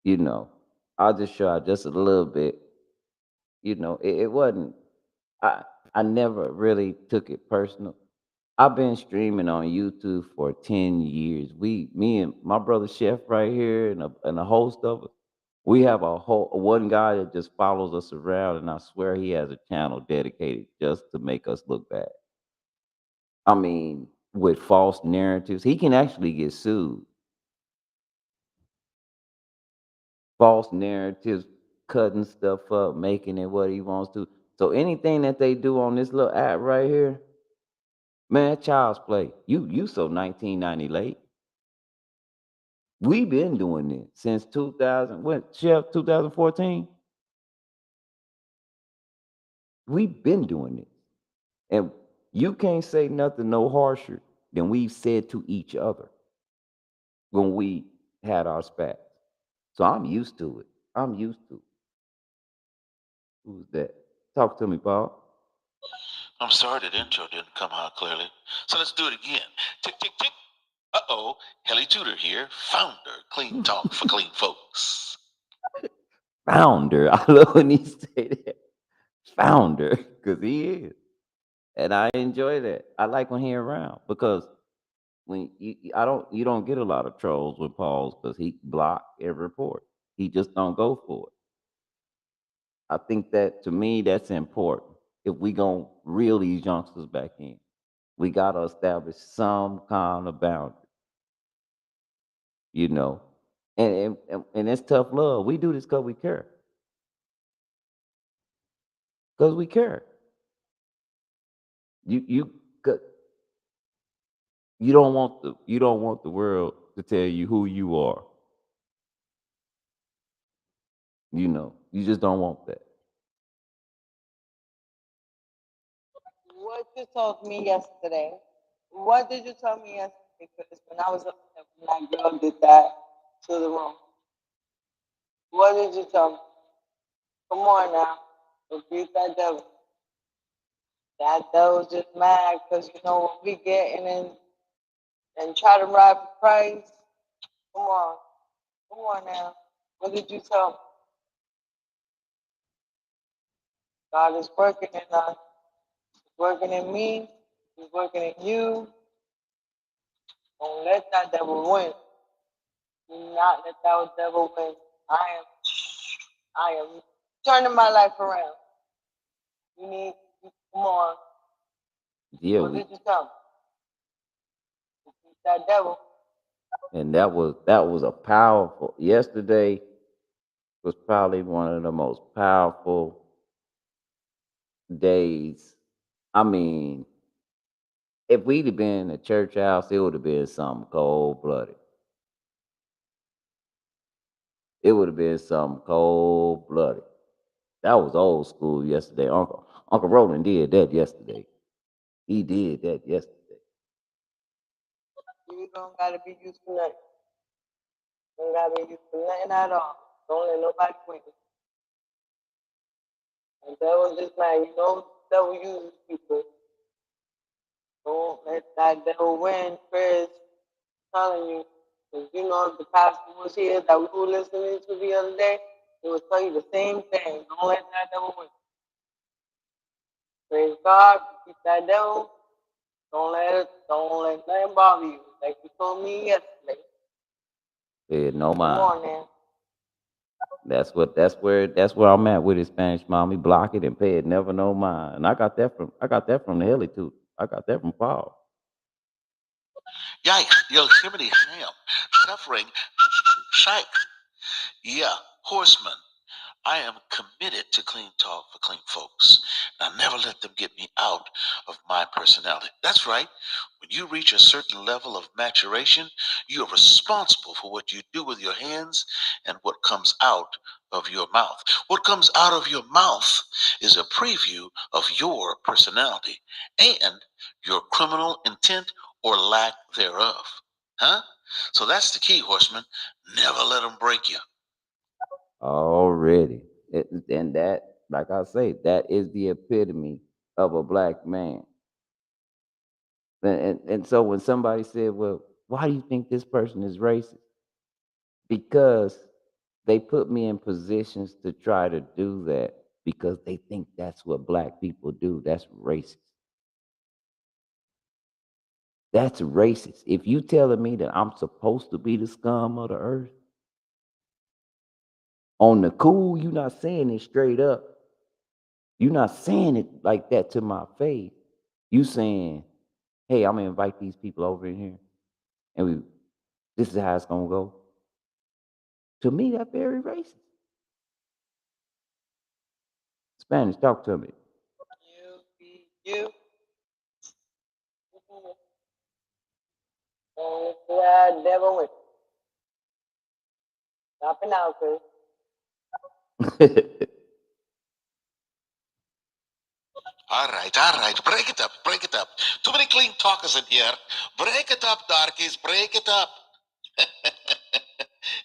You know, I'll just show out just a little bit. It wasn't. I I never really took it personal. I've been streaming on YouTube for 10 years. Me and my brother Chef right here, and a host of us. We have a whole one guy that just follows us around, and I swear he has a channel dedicated just to make us look bad. I mean, with false narratives, he can actually get sued. False narratives, cutting stuff up, making it what he wants to. So anything that they do on this little app right here, man, child's play. You so 1990 late. We've been doing this since 2000. What, Chef? 2014. We've been doing it, and you can't say nothing no harsher than we've said to each other when we had our spats. So I'm used to it. I'm used to it. Who's that? Talk to me, Paul.
I'm sorry that intro didn't come out clearly. So let's do it again. Tick, tick, tick. Uh-oh. Helly Tudor here, founder, Clean Talk for Clean Folks.
Founder. I love when he say that. Founder, because he is. And I enjoy that. I like when he around because when you don't get a lot of trolls with Pauls because he block every report. He just don't go for it. I think that to me that's important. If we gonna reel these youngsters back in, we gotta establish some kind of boundary, you know. And it's tough love. We do this because we care. Because we care. You 'cause you don't want the world to tell you who you are. You just don't want that.
What you told me yesterday. What did you tell me yesterday, Chris, when I was up there when that girl did that to the room? What did you tell me? Come on now. Rebuke that devil. That devil's just mad because you know what we getting and try to ride for Christ. Come on. Come on now. What did you tell me? God is working in us. He's working in me. He's working in you. Don't let that devil win. Do not let that devil win. I am turning my life around. You need, come on.
Yeah,
What did you tell him? Defeat that devil.
and that was a powerful. Yesterday was probably one of the most powerful days. I mean, if we'd have been in a church house, it would have been something cold blooded. It would have been something cold blooded. That was old school yesterday. Uncle Roland did that yesterday. He did that yesterday.
You don't gotta be used to nothing. You don't gotta be used to nothing at all. Don't let nobody quit you. And that was just man, you know, devil uses people. Don't let that devil win, Chris. Telling you. 'Cause you know the pastor was here that we were listening to the other day, he would tell you the same thing. Don't let that devil win. Praise God, keep that devil. Don't let nothing bother you. Like you told me yesterday.
Said no
Come
mind.
on now.
That's where I'm at with his Spanish mommy. Block it and pay it never no mind. And I got that from the Helly too. I got that from Paul.
Yikes, Yosemite Sam, suffering, shite. Yeah, horseman. I am committed to clean talk for clean folks. And I never let them get me out of my personality. That's right. When you reach a certain level of maturation, you are responsible for what you do with your hands and what comes out of your mouth. What comes out of your mouth is a preview of your personality and your criminal intent or lack thereof. Huh? So that's the key, horseman. Never let them break you.
Already. And that, like I say, that is the epitome of a black man. And so when somebody said, well, why do you think this person is racist? Because they put me in positions to try to do that because they think that's what black people do. That's racist. That's racist. If you telling me that I'm supposed to be the scum of the earth, on the cool, you not saying it straight up. You not saying it like that to my face. You saying, hey, I'm gonna invite these people over in here and this is how it's gonna go. To me, that's very racist. Spanish, talk to me.
You be you. Don't let that devil win. Stop it now, Chris.
All right, break it up, break it up. Too many clean talkers in here. Break it up, darkies, break it up.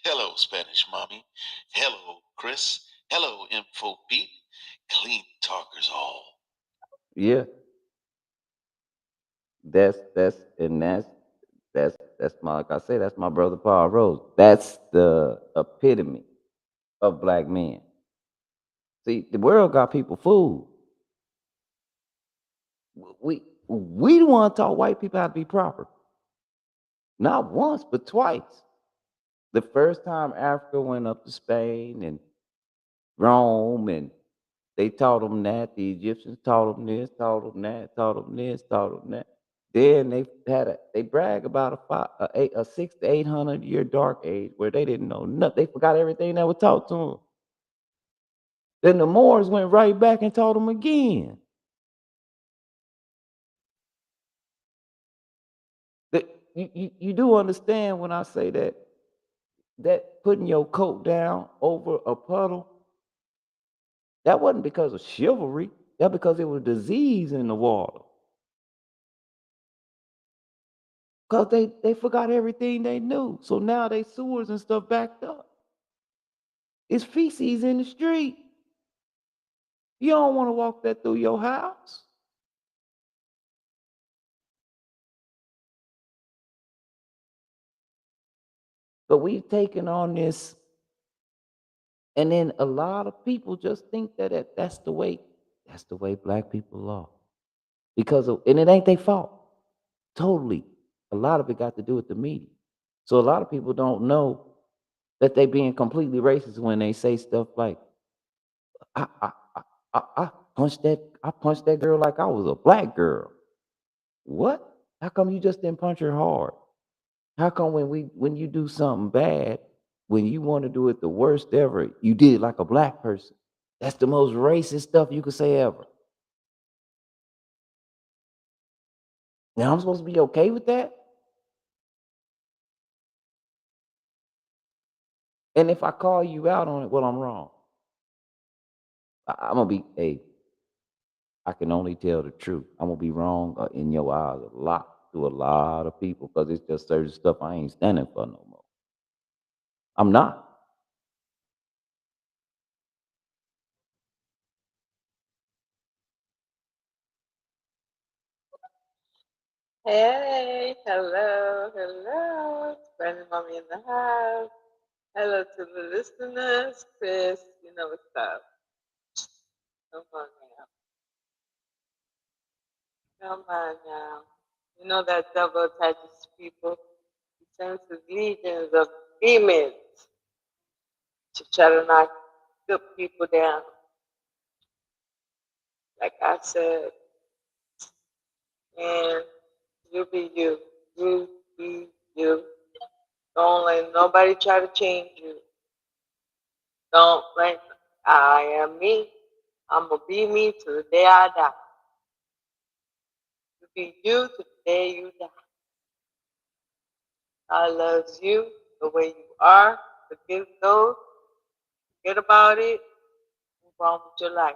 Hello, Spanish mommy. Hello, Chris. Hello, Info Pete. Clean talkers all.
Yeah, that's my, like I say, that's my brother Paul Rose. That's the epitome of black men. See, the world got people fooled. We don't want to taught white people how to be proper. Not once, but twice. The first time Africa went up to Spain and Rome, and they taught them that. The Egyptians taught them this, taught them that, taught them this, taught them that. Then they brag about a 6 to 800 year dark age where they didn't know nothing. They forgot everything that was taught to them. Then the Moors went right back and taught them again. That you do understand when I say that putting your coat down over a puddle, that wasn't because of chivalry. That because it was disease in the water. Because they forgot everything they knew. So now they sewers and stuff backed up. It's feces in the street. You don't want to walk that through your house. But we've taken on this, and then a lot of people just think that's the way black people are. And it ain't their fault. Totally. A lot of it got to do with the media. So a lot of people don't know that they being completely racist when they say stuff like, I I I punched that girl like I was a black girl. What? How come you just didn't punch her hard? How come when you do something bad, when you want to do it the worst ever, you did it like a black person? That's the most racist stuff you could say ever. Now I'm supposed to be okay with that? And if I call you out on it, well, I'm wrong. I'm gonna be, hey, I can only tell the truth. I'm gonna be wrong in your eyes a lot to a lot of people because it's just certain stuff I ain't standing for no more. I'm not.
Hey, hello, hello. Brandon Mommy in the house. Hello to the listeners. Chris, you know what's up. Come on now. Come on now. You know that devil attaches people. He sends his legions of demons to try to knock good people down. Like I said, and you be you. You be you. Don't let nobody try to change you. Don't let I am me. I'm gonna be me to the day I die. You be you to the day you die. I love you the way you are. Forgive those. Forget about it. Move on with your life.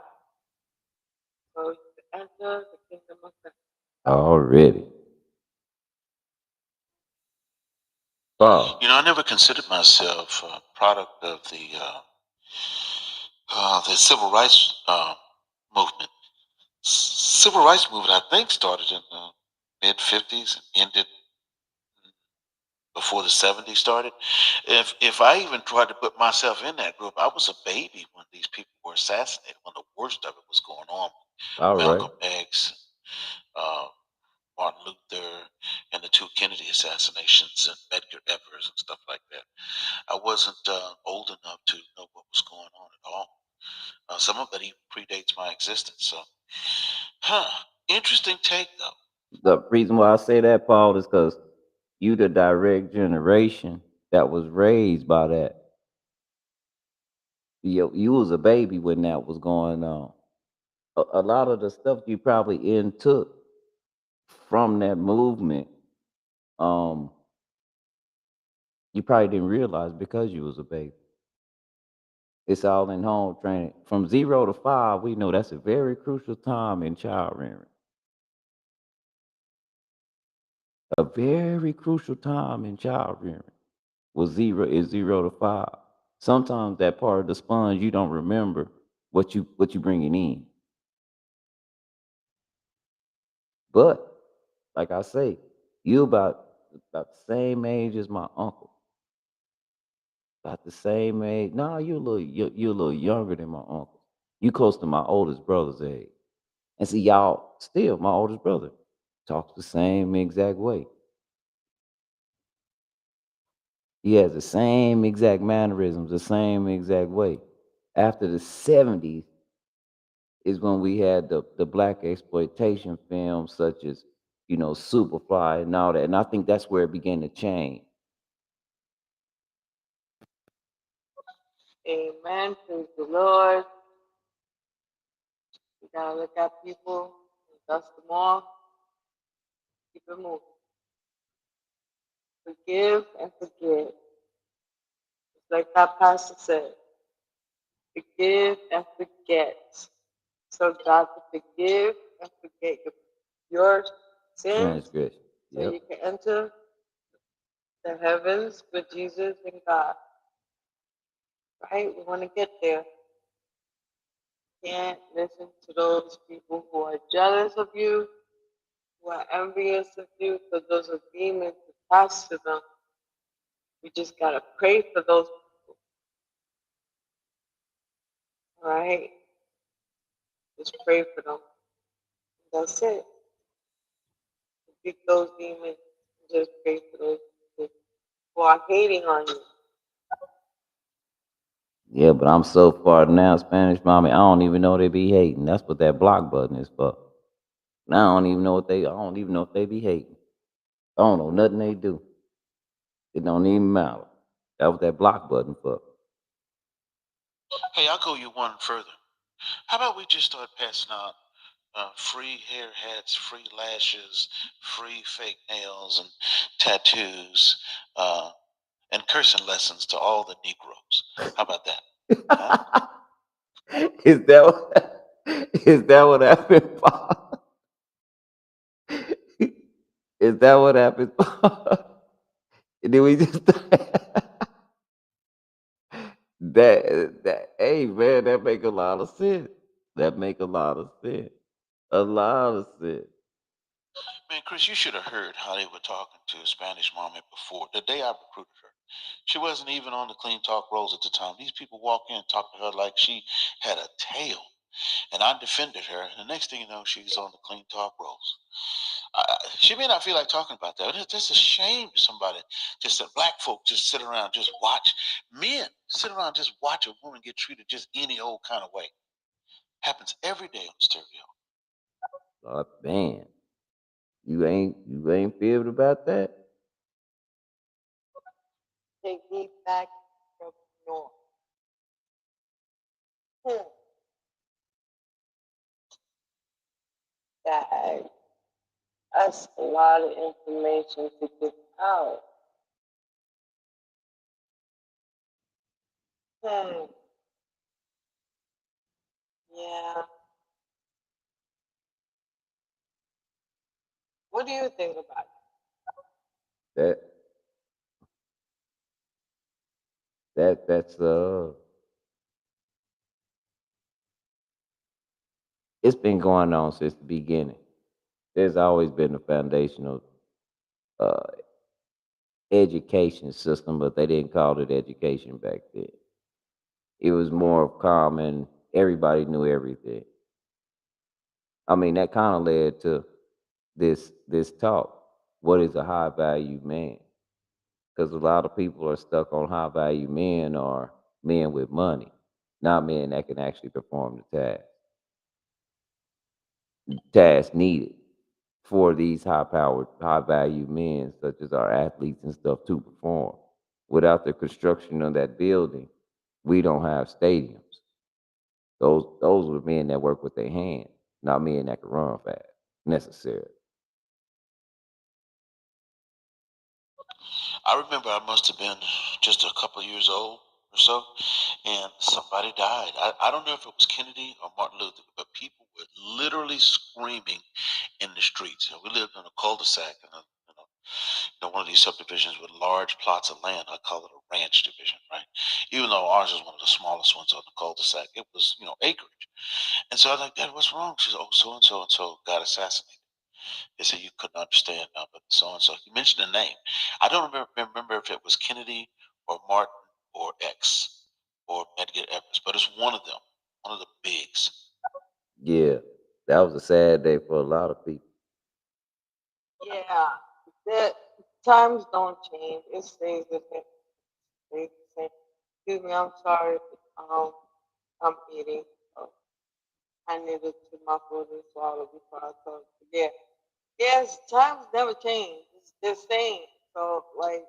So you can enter the kingdom of God.
Already. Bob.
I never considered myself a product of the civil rights movement. Civil rights movement, I think, started in the mid '50s and ended before the '70s started. If I even tried to put myself in that group, I was a baby when these people were assassinated. When the worst of it was going on,
All right.
Malcolm X, uh, Martin Luther, and the two Kennedy assassinations, and Medgar Evers and stuff like that. I wasn't old enough to know what was going on at all. Some of it even predates my existence. So, interesting take though.
The reason why I say that, Paul, is because you the direct generation that was raised by that. You was a baby when that was going on. A lot of the stuff you probably in took from that movement, um, you probably didn't realize because you was a baby. It's all in home training. From 0 to 5, we know that's a very crucial time in child rearing. A very crucial time in child rearing was 0 to 5. Sometimes that part of the sponge you don't remember what you bringing in. But like I say, you about the same age as my uncle. About the same age. No, you a little younger than my uncle. You close to my oldest brother's age. And see, y'all still my oldest brother talks the same exact way. He has the same exact mannerisms, the same exact way. After the '70s is when we had the black exploitation films such as, Superfly and all that. And I think that's where it began to change.
Amen. Praise the Lord. You gotta look at people and dust them off. Keep it moving. Forgive and forget. Just like that pastor said, forgive and forget. So God to forgive and forget your sins
Transgression.
so
Yep.
you can enter the heavens with Jesus and God. Right? We want to get there. Can't listen to those people who are jealous of you, who are envious of you, because those are demons attached to them. We just gotta pray for those people. Right? Just pray for them. That's it. Beat those demons. Just pray for those people who are hating on you.
Yeah, but I'm so far now, Spanish mommy, I don't even know they be hating. That's what that block button is for. Now I don't even know what they. I don't even know if they be hating. I don't know nothing they do. It don't even matter. That was that block button for.
Hey, I'll go you one further. How about we just start passing out free hair hats, free lashes, free fake nails and tattoos, and cursing lessons to all the Negroes? How about that? Huh?
Is that what? Is that what happened? Bob? Is that what happened? Did we just that? Hey man, that make a lot of sense. That make a lot of sense. A lot of sense.
Man, Chris, you should have heard how they were talking to a Spanish mommy before. The day I recruited her, she wasn't even on the clean talk rolls at the time. These people walk in and talk to her like she had a tail. And I defended her. And the next thing you know, she's on the clean talk rolls. She may not feel like talking about that. But it's a shame to somebody just that black folk just sit around, just watch men sit around, just watch a woman get treated just any old kind of way. Happens every day on the stereo.
Oh man, you ain't feared about that.
Piggyback from Noor. Hmm. That that's a lot of information to get out. Hmm. Yeah. What do you think about
That that's it's been going on since the beginning. There's always been a foundational uh, education system, but they didn't call it education back then. It was more of common. Everybody knew everything. I mean, that kind of led to this talk. What is a high value man? Because a lot of people are stuck on high value men or men with money, not men that can actually perform the task needed for these high powered, high value men, such as our athletes and stuff, to perform. Without the construction of that building, we don't have stadiums. Those were men that work with their hands, not men that can run fast necessarily.
I remember I must have been just a couple of years old or so, and somebody died. I don't know if it was Kennedy or Martin Luther, but people were literally screaming in the streets. We lived in a cul-de-sac in one of these subdivisions with large plots of land. I call it a ranch division, right? Even though ours is one of the smallest ones on the cul-de-sac, it was, acreage. And so I was like, Dad, what's wrong? She said, oh, so and so got assassinated. They said you couldn't understand now, but so and so. You mentioned the name. I don't remember if it was Kennedy or Martin or X or Medgar Evers, but it's one of them, one of the bigs.
Yeah, that was a sad day for a lot of people.
it? Yeah. The times don't change. It stays the same. Stays the same. Excuse me, I'm sorry. Um, I'm eating. So I needed to my food and swallow before I talk. Yeah. Yes, times never change. It's the same. So like,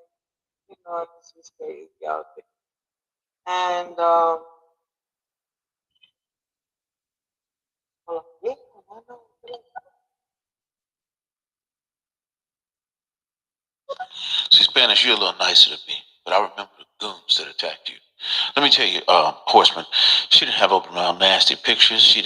it's just crazy out there. And hold on. Yeah, I know.
See, Spanish, you're a little nicer than me, but I remember the goons that attacked you. Let me tell you, Horseman, she didn't have open around nasty pictures. She